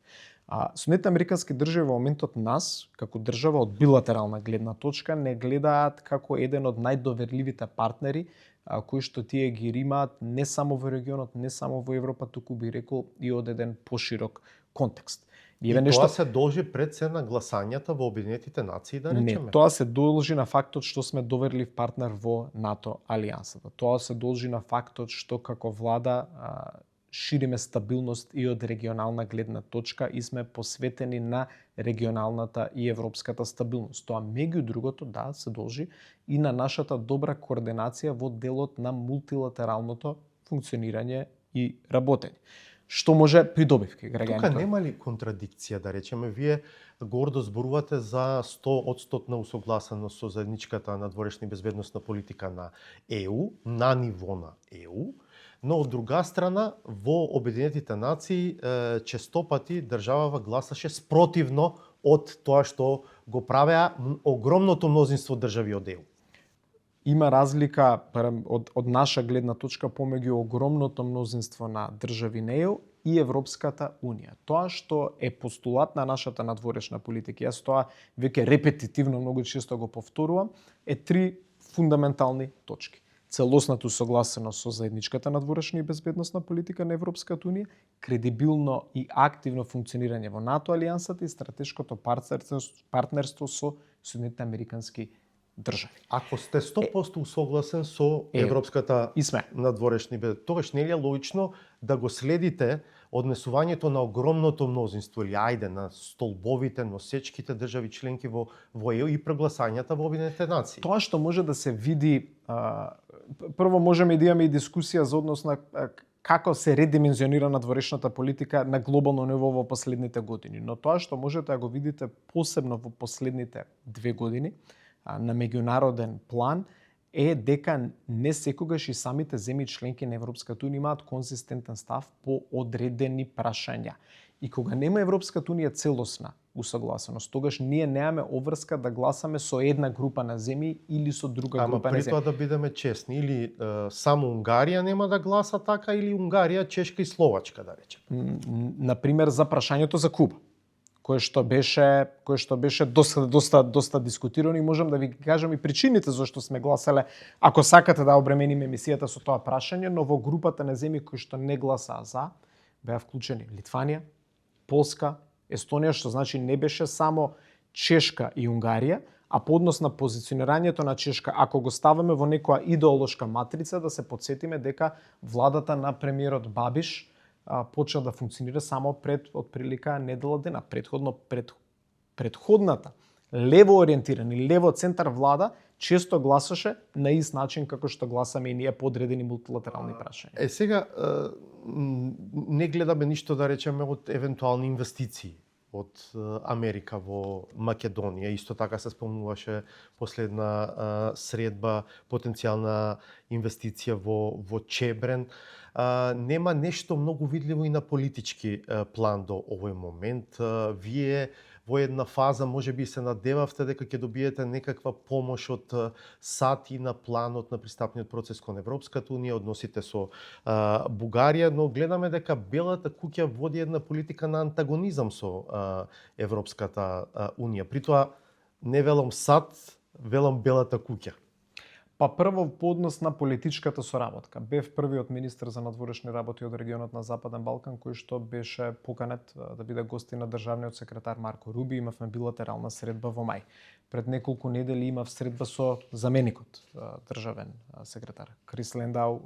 Соединетите Американски држави во моментот нас, како држава од билатерална гледна точка, не гледаат како еден од најдоверливите партнери кои што тие ги имаат не само во регионот, не само во Европа, туку би рекол и од еден поширок контекст. И тоа се должи пред се на гласањата во Обединетите нации, да речеме? Не, тоа се должи на фактот што сме доверлив партнер во НАТО алијансата. Тоа се должи на фактот што како влада шириме стабилност и од регионална гледна точка и сме посветени на регионалната и европската стабилност. Тоа меѓу другото, да, се должи и на нашата добра координација во делот на мултилатералното функционирање и работење. Што може придобивки граѓаните? Тука нема ли контрадикција, да речеме? Вие гордо зборувате за 100% усогласеност со заедничката надворешна и безбедносна политика на ЕУ, на ниво на ЕУ, но од друга страна во Обединетите нации честопати државава гласаше спротивно од тоа што го правеа огромното мнозинство држави од ЕУ. Има разлика од наша гледна точка помеѓу огромното мнозинство на држави на ЕУ и Европската Унија. Тоа што е постулат на нашата надворешна политика, јас тоа веќе репетитивно многу често го повторувам, е 3 фундаментални точки. Целосната усогласеност со заедничката надворешна и безбедносна политика на Европската Унија, кредибилно и активно функционирање во НАТО алијансата и стратешкото партнерство со Соединетите Американски држави. Ако сте 100% усогласен со Европската надворешна, тогаш не е логично да го следите однесувањето на огромното мнозинство или ајде на столбовите, носечките држави членки во ЕУ и прегласањата во Обединетите нации. Тоа што може да се види, прво можеме да имаме и дискусија за однос на како се редимензионира надворешната политика на глобално ниво во последните години, но тоа што можете да го видите посебно во последните 2 години на меѓународен план е дека не секогаш и самите земји членки на Европската Унија имаат конзистентен став по одредени прашања. И кога нема Европската Унија целосна усогласеност, тогаш ние немаме обврска да гласаме со една група на земји или со друга група на земји. Ама при тоа да бидеме честни, или само Унгарија нема да гласа така, или Унгарија, Чешка и Словачка, да речем. Например, за прашањето за Куба. кое што беше доста дискутирано и можам да ви кажам и причините зашто сме гласале, ако сакате да обремениме емисијата со тоа прашање, но во групата на земји кои што не гласаа за, беа вклучени Литванија, Полска, Естонија, што значи не беше само Чешка и Унгарија, а по однос на позиционирањето на Чешка, ако го ставаме во некоја идеолошка матрица, да се потсетиме дека владата на премиерот Бабиш почна да функционира само пред отприлика недела дена. Предходната лево ориентирана и лево центар влада често гласаше на ист начин како што гласаме и ние по одредени мултилатерални прашања. Сега не гледаме ништо да речеме од евентуални инвестиции од Америка во Македонија. Исто така се спомнуваше последна средба, потенцијална инвестиција во Чебрен. Нема нешто многу видливо и на политички план до овој момент. Вие во една фаза можеби се надевавте дека ќе добиете некаква помош од САД и на планот на пристапниот процес кон Европската унија, односите со Бугарија, но гледаме дека Белата куќа води една политика на антагонизам со Европската унија. При тоа не велам САД, велам Белата куќа. Па прво по однос на политичката соработка. Бев првиот министер за надворешни работи од регионот на Западен Балкан кој што беше поканет да биде гостин на државниот секретар Марко Руби. Имавме билатерална средба во мај. Пред неколку недели имав средба со заменикот државен секретар Крис Лендау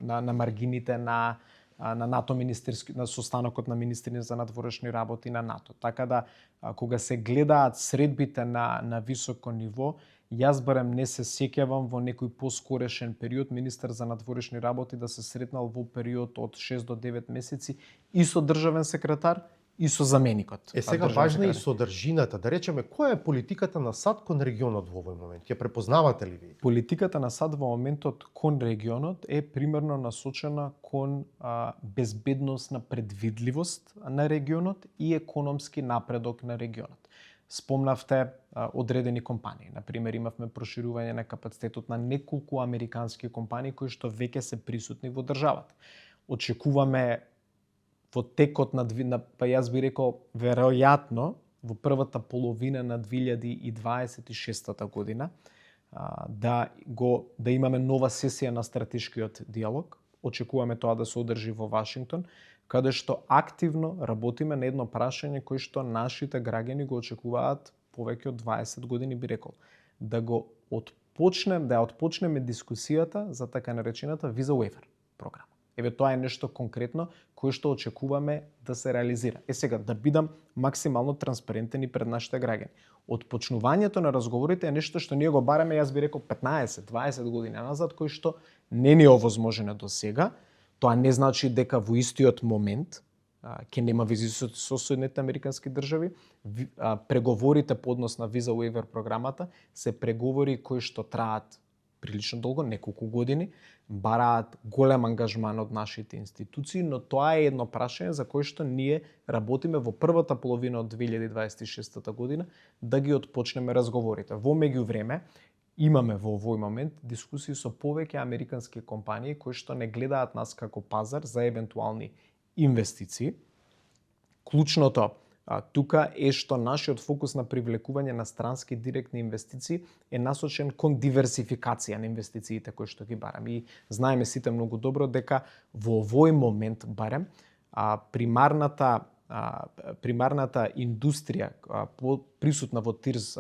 на маргините на НАТО министерски, на состанокот на министри за надворешни работи на НАТО. Така да кога се гледаат средбите на високо ниво, јас барем не се сеќавам во некој поскорешен период министер за надворешни работи да се сретнал во период од 6 до 9 месеци и со државен секретар и со заменикот. Сега важна и содржината. Да речеме, која е политиката на САД кон регионот во овој момент? Ја препознавате ли ви? Политиката на САД во моментот кон регионот е примерно насочена кон безбедносна предвидливост на регионот и економски напредок на регионот. Спомнавте одредени компании. Например, имавме проширување на капацитетот на неколку американски компании кои што веќе се присутни во државата. Очекуваме во текот па јас би рекол веројатно во првата половина на 2026 година да имаме нова сесија на стратешкиот диалог. Очекуваме тоа да се одржи во Вашингтон, каде што активно работиме на едно прашање кој што нашите граѓани го очекуваат повеќе од 20 години, би рекол. Да отпочнеме дискусијата за така наречената Visa Waiver програма. Еве тоа е нешто конкретно кое што очекуваме да се реализира. Сега да бидам максимално транспарентен и пред нашите граѓани. Отпочнувањето на разговорите е нешто што ние го бараме, јас би рекол 15-20 години назад, кој што не ни е овозможено до сега. Тоа не значи дека во истиот момент ќе нема визи со Соединетите американски држави. Преговорите по однос на Visa Waiver програмата се преговори кои што траат прилично долго, неколку години, бараат голем ангажман од нашите институции, но тоа е едно прашање за кое што ние работиме во првата половина од 2026 година да ги отпочнеме разговорите. Во меѓувреме имаме во овој момент дискусии со повеќе американски компании кои што не гледаат нас како пазар за евентуални инвестиции. Клучното тука е што нашиот фокус на привлекување на странски директни инвестиции е насочен кон диверсификација на инвестициите кои што ги бараме. И знаеме сите многу добро дека во овој момент барем примарната индустрија присутна во ТИРЗ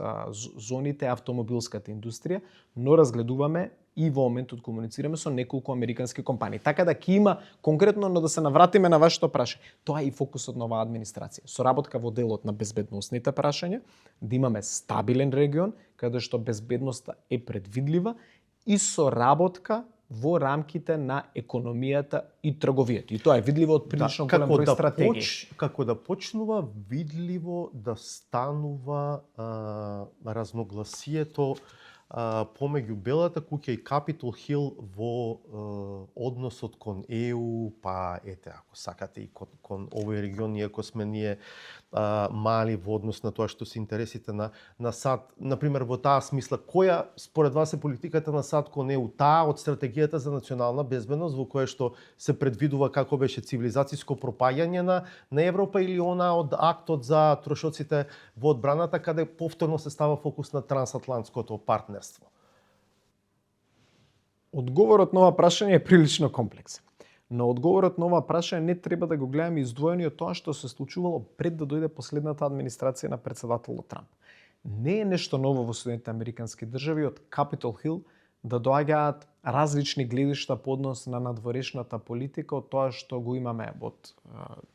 зоните е автомобилската индустрија, но разгледуваме и во моментот комуницираме со неколку американски компании. Така да ќе има конкретно, но да се навратиме на вашето прашање. Тоа е и фокусот на оваа администрација. Соработка во делот на безбедносните прашања, да имаме стабилен регион, каде што безбедноста е предвидлива и соработка во рамките на економијата и трговијата. И тоа е видливо од прилично голем број стратегии. Како да почнува видливо да станува разногласието помеѓу Белата куќа и Capitol Hill во односот кон ЕУ, па ете, ако сакате и кон овој регион, иако сме ние мали во однос на тоа што се интересите на САД. Например, во таа смисла, која според вас е политиката на САД кон ЕУ? Таа од стратегијата за национална безбедност, во која што се предвидува како беше цивилизацијско пропаѓање на Европа, или она од актот за трошоците во одбраната, каде повторно се става фокус на трансатлантското партнерство? Одговорот на ова прашање е прилично комплексен. Но одговорот на ова прашање не треба да го гледаме издвоени од тоа што се случувало пред да дојде последната администрација на претседателот Трамп. Не е нешто ново во Соединетите Американски држави од Capitol Hill да доаѓаат различни гледишта по однос на надворешната политика од тоа што го имаме од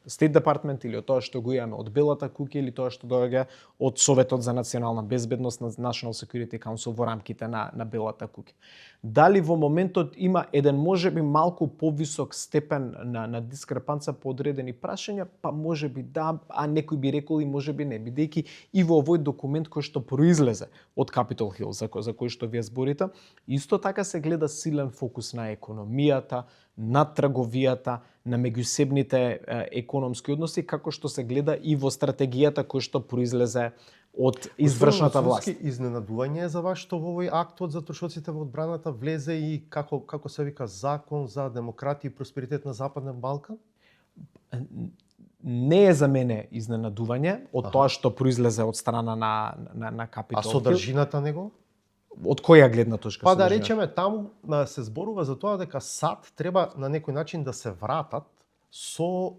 State Department или од тоа што го имаме од Белата куќа или тоа што доаѓа од Советот за национална безбедност на National Security Council во рамките на Белата куќа. Дали во моментот има еден можеби малку повисок степен на дискрепанца по одредени прашања, па можеби да, а некој би рекол и можеби не, бидејќи и во овој документ кој што произлезе од Capitol Hill за кој што вие зборите, исто така се гледа силен фокус на економијата, на трговијата, на меѓусебните економски односи, како што се гледа и во стратегијата која што произлезе од извршната власт. Изненадување е за вас што во овој актот за трошоците во одбраната влезе и како се вика закон за демократија и просперитет на Западен Балкан? Не е за мене изненадување од тоа што произлезе од страна на Capitol Hill. А содржината него? Од која гледна точка? Па да речеме, таму се зборува за тоа дека САД треба на некој начин да се вратат со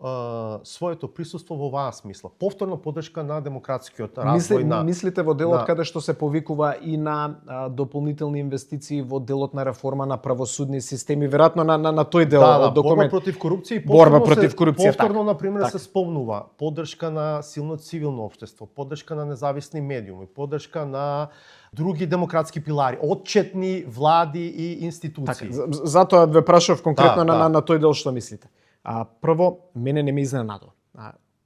своето присуство во оваа смисла. Повторно поддршка на демократскиот развој на... Мислите во делот каде што се повикува и на дополнителни инвестиции во делот на реформа на правосудни системи, веројатно на тој дел од документ. Борба против корупција и борба против корупција. Повторно, например, се спомнува поддршка на силно цивилно општество, поддршка на независни медиуми, поддршка на други демократски пилари, отчетни влади и институции. Така, затоа ве прашав конкретно на тој дел што мислите. Прво, мене не ме изненадува.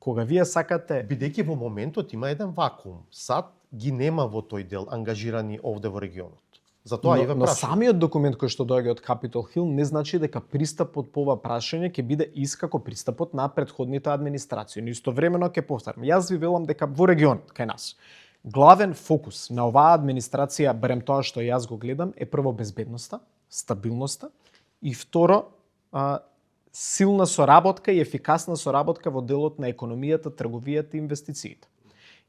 Кога вие сакате... Бидејќи во моментот има еден вакуум. САД ги нема во тој дел ангажирани овде во регионот. Затоа и ве прашам. Но самиот документ кој што доаѓа од Capitol Hill не значи дека пристапот по ова прашање ќе биде ист како пристапот на претходните администрации. Но истовремено ќе повторам. Јас ви велам дека во регионот кај нас главен фокус на оваа администрација, барем тоа што јас го гледам, е прво безбедноста, стабилноста и второ силна соработка и ефикасна соработка во делот на економијата, трговијата и инвестициите.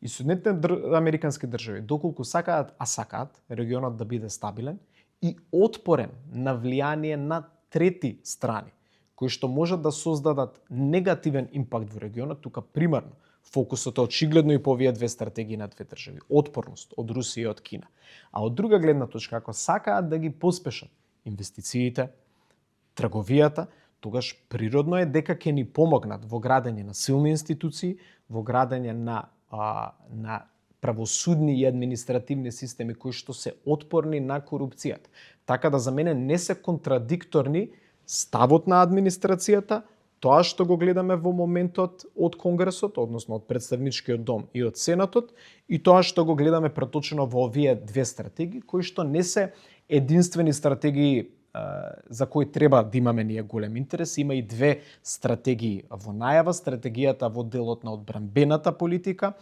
И Соединетите Американски држави, доколку сакаат регионот да биде стабилен и отпорен на влијание на трети страни, кои што можат да создадат негативен импакт во регионот, тука примарно фокусот е очигледно и по овие две стратегии на две држави, отпорност од Русија и од Кина. А од друга гледна точка, ако сакаат да ги поспешат инвестициите, трговијата, тогаш природно е дека ќе ни помогнат во градење на силни институции, во градење на правосудни и административни системи кои што се отпорни на корупцијата. Така да за мене не се контрадикторни ставот на администрацијата, тоа што го гледаме во моментот од Конгресот, односно од Представничкиот дом и од Сенатот, и тоа што го гледаме преточено во овие две стратегии, кои што не се единствени стратегии за кои треба да имаме ние голем интерес. Има и две стратегии во најава, стратегијата во делот на одбранбената политика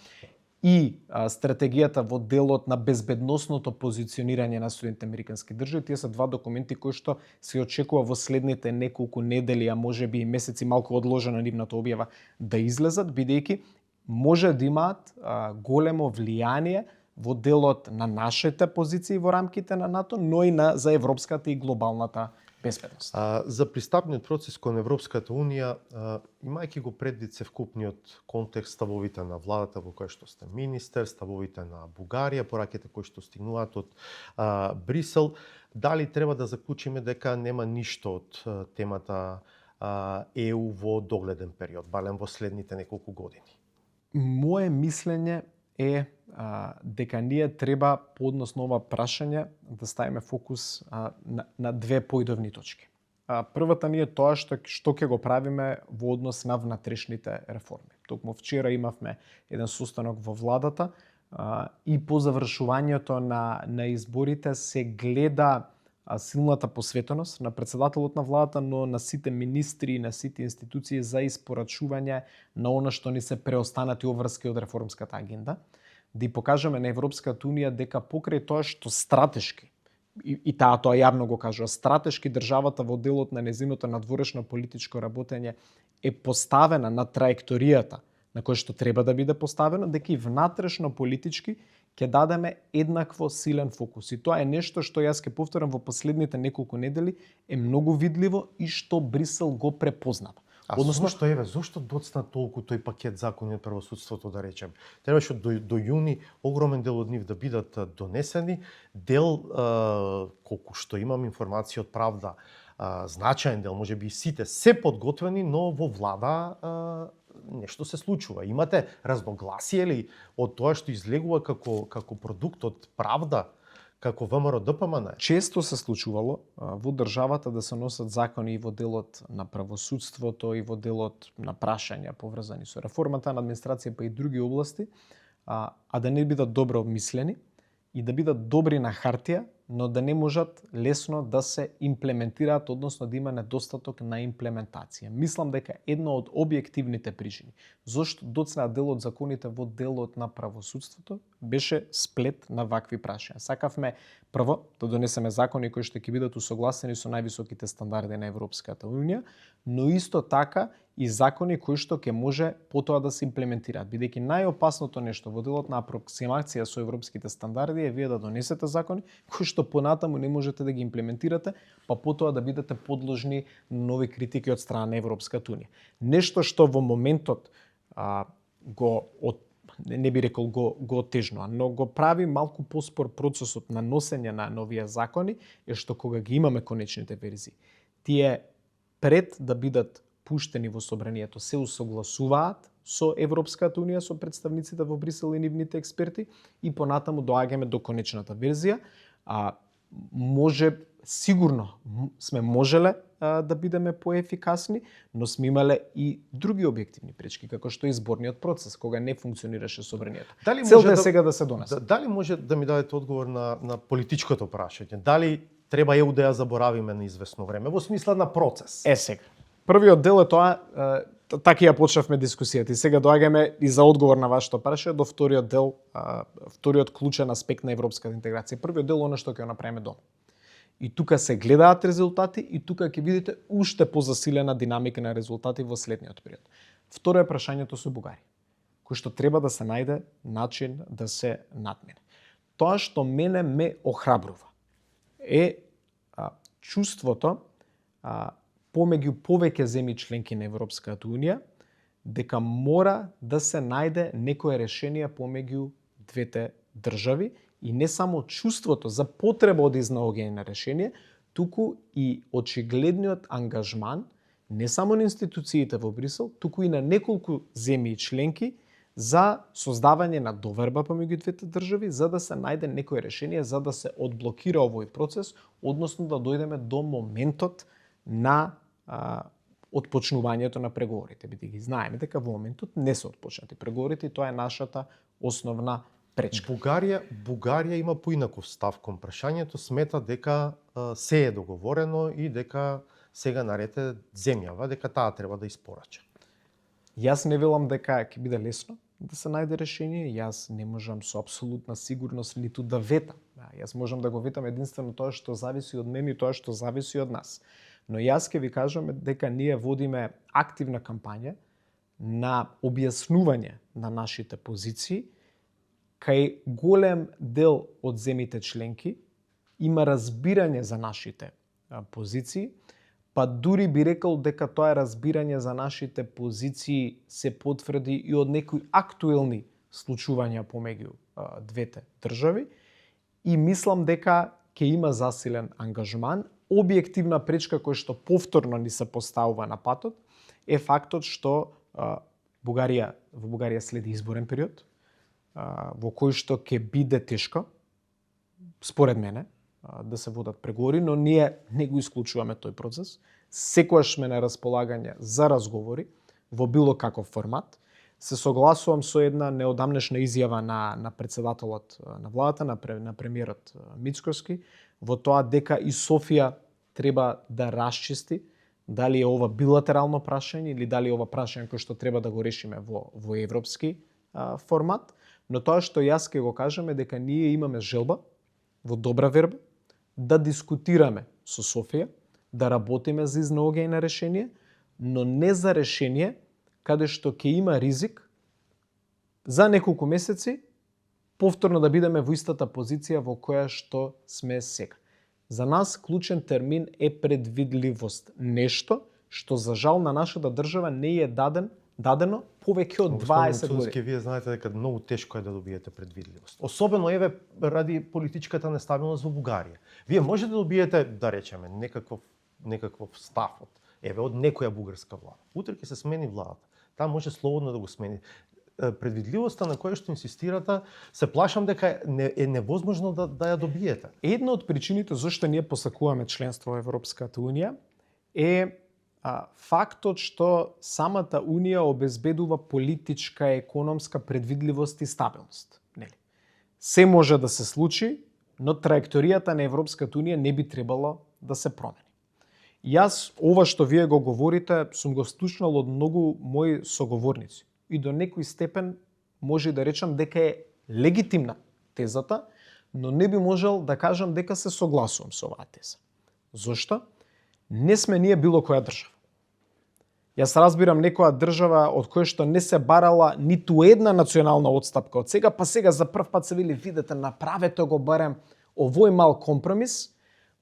и стратегијата во делот на безбедносното позиционирање на Соединетите Американски држави. Тие се два документи кои што се очекува во следните неколку недели, а можеби и месеци, малку одложена нивната објава, да излезат, бидејќи може да имаат големо влијание во делот на нашите позиции во рамките на НАТО, но и за европската и глобалната безбедност. За пристапниот процес кон Европската Унија, имајќи го предвид севкупниот контекст, ставовите на владата во која што сте министер, ставовите на Бугарија, пораките кои што стигнуваат од Брисел, дали треба да заклучиме дека нема ништо од темата ЕУ во догледен период, барем во следните неколку години? Моje мислење е дека ние треба по однос на ова прашање да ставиме фокус на две поидовни точки. Првата ни е тоа што ќе го правиме во однос на внатрешните реформи. Токму вчера имавме еден состанок во владата и по завршувањето на изборите се гледа силната посветеност на председателот на владата, но на сите министри и на сите институции за испорачување на она што ни се преостанати обврски од реформската агенда, да и покажеме на Европската унија дека покрај тоа што стратешки, и тоа јавно го кажува, стратешки државата во делот на незиното надворешно политичко работење е поставена на траекторијата на кој што треба да биде поставено, дека и внатрешно политички ќе дадеме еднакво силен фокус. И тоа е нешто што јас ќе повторам во последните неколку недели е многу видливо и што Брисел го препознава. Зошто доцна толку тој пакет закони од правосудството, да речем? Требаше до јуни огромен дел од нив да бидат донесени, дел колку што имам информација од Правда, значаен дел, можеби и сите се подготвени, но во влада нешто се случува. Имате разногласие ли од тоа што излегува како продукт од Правда, како ВМРО ДПМН? Често се случувало во државата да се носат закони и во делот на правосудството и во делот на прашања поврзани со реформата на администрација па и други области, а да не бидат добро обмислени и да бидат добри на хартија, но да не можат лесно да се имплементираат, односно да има недостаток на имплементација. Мислам дека едно од објективните причини зошто доцна дел од законите во делот на правосудството беше сплет на вакви прашања. Сакавме прво да донесеме закони кои што ќе бидат усогласени со највисоките стандарди на Европската унија, но исто така и закони кои што ќе може потоа да се имплементираат, бидејќи најопасното нешто во делот на апроксимација со европските стандарди е вие да донесете закони кои што понатаму не можете да ги имплементирате, па потоа да бидете подложни на нови критики од страна на Европската унија. Нешто што во моментот не би рекол го оттежнува, но го прави малку поспор процесот на носење на новија закони е што кога ги имаме конечните верзии, тие пред да бидат пуштени во собранието се усогласуваат со Европската унија, со представниците во Брисел и нивните експерти и понатаму доаѓаме до конечната верзија. Сигурно сме можеле да бидеме поефикасни, но сме имале и други објективни пречки, како што е изборниот процес, кога не функционираше собранието. Целта е сега да се донесе. Дали може да ми дадете одговор на политичкото прашање? Дали треба EU да ја заборавиме на известно време, во смисла на процес? Сега. Првиот дел е тоа, така ја почнавме дискусијата и сега доаѓаме и за одговор на вашето прашање до вториот дел, вториот клучен аспект на европската интеграција. Првиот дел е она што ќе направиме дома. И тука се гледаат резултати и тука ќе видите уште позасилена динамика на резултати во следниот период. Второ е прашањето со Бугарија, кој што треба да се најде начин да се надмине. Тоа што мене ме охрабрува е чувството помеѓу повеќе земји членки на Европската унија дека мора да се најде некое решение помеѓу двете држави и не само чувството за потреба од изнаоѓање на решение, туку и очигледниот ангажман не само на институциите во Брисел, туку и на неколку земји членки за создавање на доверба помеѓу двете држави, за да се најде некое решение, за да се одблокира овој процес, односно да дојдеме до моментот на отпочнувањето на преговорите. Бидејќи знаеме дека во моментот не се отпочнати преговорите и тоа е нашата основна пречка. Бугарија има поинаков став кон прашањето, смета дека се е договорено и дека сега наред е земјава, дека таа треба да испорача. Јас не велам дека ќе биде лесно да се најде решение, јас не можам со апсолутна сигурност ниту да ветам. Јас можам да го ветам единствено тоа што зависи од мене и тоа што зависи од нас. Но јас ќе ви кажам дека ние водиме активна кампања на објаснување на нашите позиции. Кај голем дел од земјите членки има разбирање за нашите позиции, па дури би рекол дека тоа разбирање за нашите позиции се потврди и од некои актуелни случувања помеѓу двете држави и мислам дека ќе има засилен ангажман. Објективна пречка која што повторно ни се поставува на патот е фактот што во Бугарија следи изборен период, во кој што ќе биде тешко, според мене, да се водат преговори, но ние не го исклучуваме тој процес. Секогаш сме на располагање за разговори во било каков формат. се согласувам со една неодамнешна изјава на председателот на владата, на премиерот Мицкоски, во тоа дека и Софија треба да расчисти дали е ова билатерално прашање или дали е ова прашање кој што треба да го решиме во европски формат, но тоа што јас ќе го кажам е дека ние имаме желба во добра верба да дискутираме со Софија, да работиме за изнаоѓање на решение, но не за решение каде што ќе има ризик за неколку месеци повторно да бидеме во истата позиција во која што сме сега. За нас клучен термин е предвидливост. Нешто што за жал на нашата држава не е дадено повеќе од 20 години. Вие знаете дека многу тешко е да добиете предвидливост. Особено еве ради политичката нестабилност во Бугарија. Вие можете да добиете, да речеме, некаков став од некоја бугарска влада. Утре ќе се смени владата. Таа може слободно да го смени. Предвидливоста на која што инсистирате, се плашам дека е невозможно да ја добиете. Една од причините зашто ние посакуваме членство во Европската унија е фактот што самата унија обезбедува политичка, економска предвидливост и стабилност. Нели? Се може да се случи, но траекторијата на Европската унија не би требало да се промени. Јас ова што вие го говорите сум го слушнал од многу мои соговорници и до некој степен може да речам дека е легитимна тезата, но не би можел да кажам дека се согласувам со оваа теза. Зошто? Не сме ние било која држава. Јас разбирам некоја држава од која што не се барала ниту една национална отстапка од сега, па сега за прв пат се вели, видете, направете го барем овој мал компромис,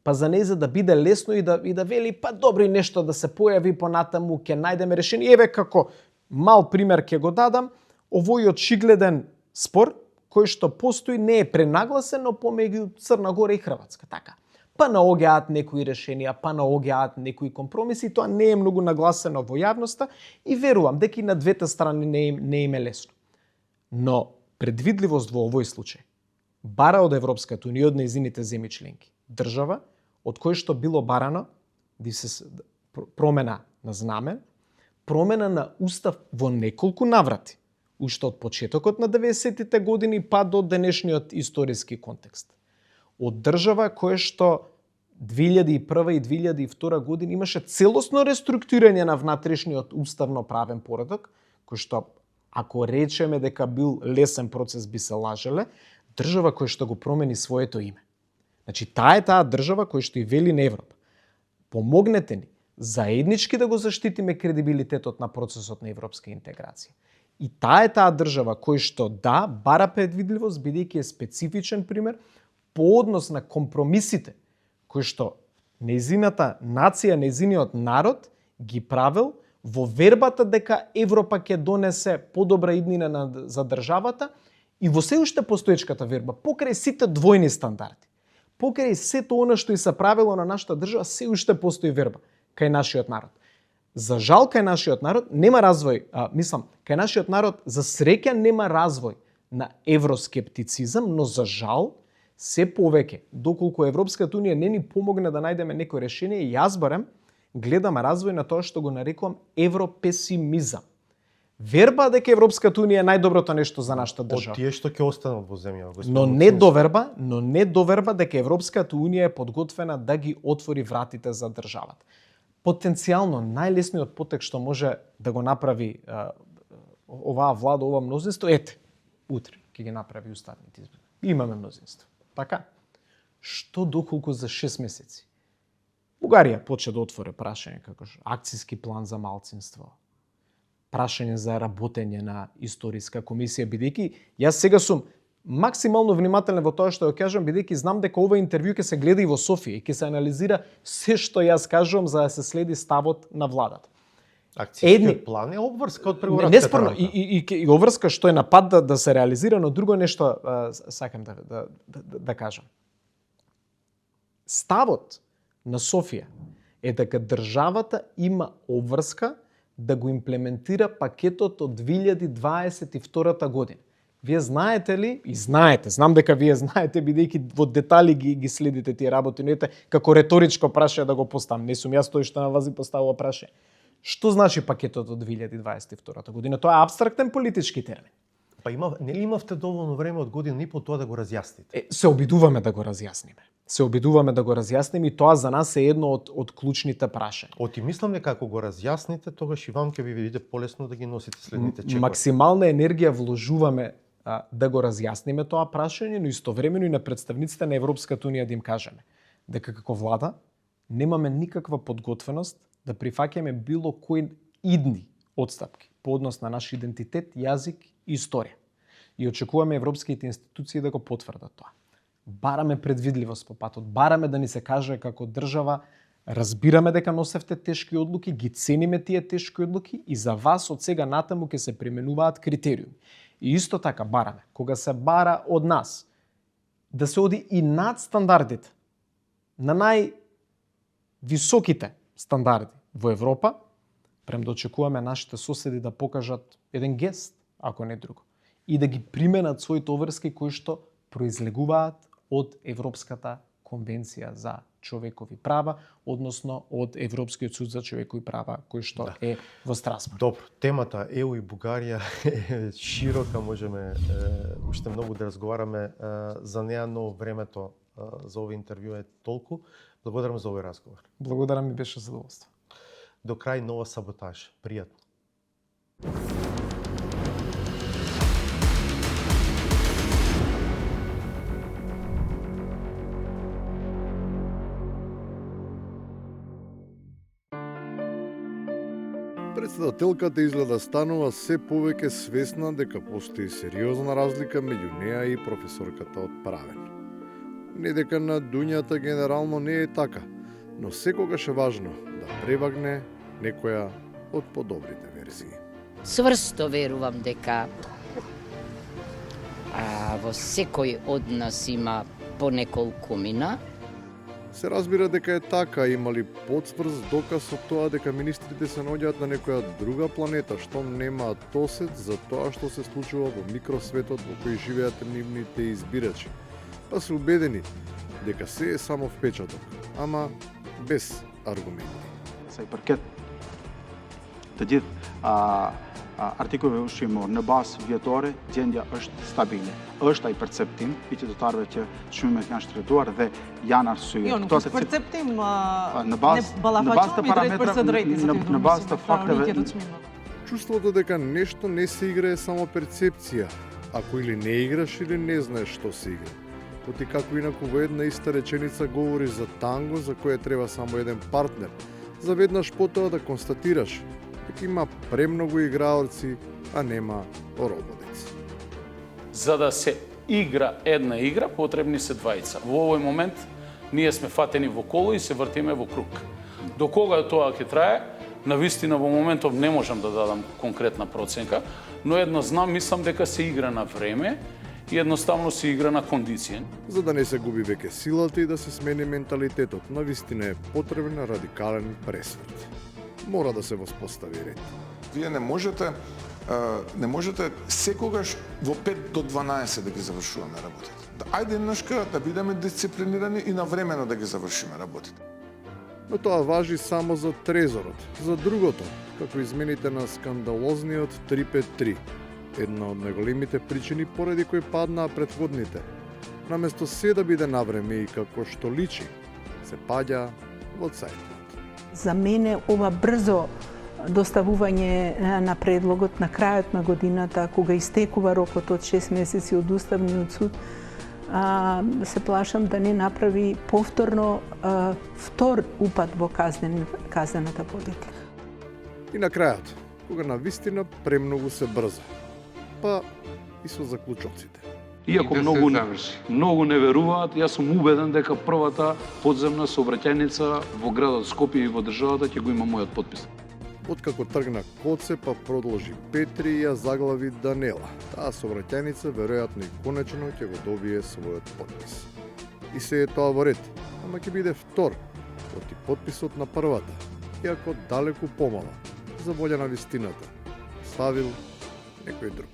па за нејзе да биде лесно и да вели, па добри нешто да се појави понатаму, ќе најдеме решение. Еве како мал пример ќе го дадам, овој очигледен спор кој што постои не е пренагласен, но помеѓу Црна Гора и Хрватска, така. Па наоѓаат некои решенија, па наоѓаат некои компромиси, тоа не е многу нагласено во јавноста и верувам дека и на двете страни не им е лесно. Но предвидливост во овој случај бара од Европската унија, од нејзините земји членки, држава од кој што било барано промена на знамен, промена на устав во неколку наврати, уште од почетокот на 90-тите години па до денешниот историски контекст. Од држава која што 2001 и 2002 година имаше целосно реструктурирање на внатрешниот уставно правен поредок, кој што, ако речеме дека бил лесен процес, би се лажеле, држава која што го промени своето име. Значи, таа е таа држава која што и вели на Европа. Помогнете ни заеднички да го заштитиме кредибилитетот на процесот на европска интеграција. И таа е таа држава кој што бара предвидливост, бидејќи е специфичен пример по однос на компромисите кои што нејзината нација, нејзиниот народ ги правил во вербата дека Европа ќе донесе подобра иднина за државата и во се уште постоечката верба, покрај сите двојни стандарди, покрај сето она што и се правило на нашата држава, се уште постои верба кај нашиот народ. За жал кај нашиот народ нема развој, кај нашиот народ за среќа нема развој на евроскептицизам, но за жал се повеќе, доколку Европската унија не ни помогне да најдеме некој решение, јас барем гледам развој на тоа што го нарекувам европесимизам. Верба дека Европската унија е најдоброто нешто за нашата држава. Од тие што ќе останат во земја, но не доверба дека Европската унија е подготвена да ги отвори вратите за државата. Потенцијално најлесниот потек што може да го направи оваа влада, ова мнозинство, утре ќе ги направи уставните избори. Имаме мнозинство. Така? Што доколку за 6 месеци Бугарија почне да отвори прашање како акцијски план за малцинство, прашање за работење на историска комисија, бидејќи јас сега сум максимално внимателен во тоа што ја кажам, бидејќи знам дека ова интервју ќе се гледа и во Софија и ќе се анализира се што јас кажувам за да се следи ставот на владата. Акцијскиот план е обврска од преговорската неспорно и обврска што е на пат да се реализира, но друго нешто сакам да кажам. Ставот на Софија е дека државата има обврска да го имплементира пакетот од 2022 година. Вие знаете ли? И знаете, знам дека вие знаете, бидејќи во детали ги следите тие работи, но како реторичко прашање да го поставам. Не сум јас тој што на вас поставува прашање. Што значи пакетот од 2022 година? Тоа е апстрактен политички термин. Па нели имавте доволно време од година и по тоа да го разјасните? Се обидуваме да го разјасниме. И тоа за нас е едно од клучните прашања. Оти мислам дека ако го разјасните, тогаш и вам ќе ви биде полесно да ги носите следните чекови. Максимална енергија вложуваме да го разјасниме тоа прашање, но истовремено и на представниците на Европската унија да им кажеме дека како влада немаме никаква подготвеност да прифаќаме било кои идни одстапки по однос на наш идентитет, јазик и историја. И очекуваме европските институции да го потврдат тоа. Бараме предвидливост по патот, бараме да ни се каже како држава разбираме дека носевте тешки одлуки, ги цениме тие тешки одлуки и за вас од сега натаму ќе се применуваат критериуми. И исто така бараме, кога се бара од нас да се оди и над стандардите, на највисоките стандарди во Европа, прем да очекуваме нашите соседи да покажат еден гест, ако не друго, и да ги применат своите обврски кои што произлегуваат од Европската конвенција за човекови права, односно од Европскиот суд за човекови права, кој што е во Страсбург. Добро, темата ЕУ и Бугарија е широка, можеме уште многу да разговараме за неа, но времето за овој интервју е толку. Благодарам за овој разговор. Благодарам, ми беше задоволство. До крај нова саботаж. Пријатно. Председателката изгледа станува се повеќе свесна дека постои сериозна разлика меѓу неа и професорката од правен. Не дека на дуњата генерално не е така, но секогаш е важно да превагне некоја од подобрите верзии. Цврсто верувам дека во секој од нас има по неколкумина. Се разбира дека е така, имали подцврст доказ од тоа дека министрите се наоѓаат на некоја друга планета што немаат досет за тоа што се случува во микросветот во кој живеат нивните избирачи. Па се убедени дека се е само впечаток, ама без аргументи. Сај паркет të gjithë artikujve ushqimor në bazë vjetore gjendja është stabile. Është ai perceptim i qytetarëve që çmimet janë shtrëtuar dhe janë arsye. Jo, nuk është perceptim, në bazë të parametrave, në bazë të fakteve. Чувството дека нешто не се игра е само перцепција, ако или не играш или не знаеш што се игра. Оти како инаку во една иста реченица говори за танго за кое треба само еден партнер, за веднаш потоа да констатираш дека има премногу играорци, а нема рободеци. За да се игра една игра, потребни се двајца. Во овој момент ние сме фатени во коло и се вртиме во круг. До кога тоа ќе трае, навистина во моментов не можам да дадам конкретна проценка, но едно знам, мислам дека се игра на време и едноставно се игра на кондиција. За да не се губи веќе силата и да се смени менталитетот, навистина е потребен радикален пресврт. Мора да се воспостави ред. Вие не можете секогаш во 5 до 12 да ги завршуваме работите. Ајде еднашка да бидеме дисциплинирани и навремено да ги завршиме работите. Но тоа важи само за трезорот. За другото, како измените на скандалозниот 353, една од најголемите причини поради кои паднаа претходните. Наместо се да биде навреме и како што личи, се паѓа во цајтнот. За мене ова брзо доставување на предлогот на крајот на годината, кога истекува рокот од 6 месеци од Уставниот суд, се плашам да не направи повторно втор упад во казнената политика. И на крајот, кога навистина премногу се брза, па и со заклучоците. Иако многу не веруваат, јас сум убеден дека првата подземна сообраќајница во градот Скопје и во државата ќе го има мојот подпис. Откако тргна Коце, па продолжи Петри и ја заглави Данела. Таа сообраќајница веројатно и конечно ќе го добие својот подпис. И се е тоа во ред, ама ќе биде втор, оти подписот на првата, иако далеку помала, за волја на вистината, ставил некој друг.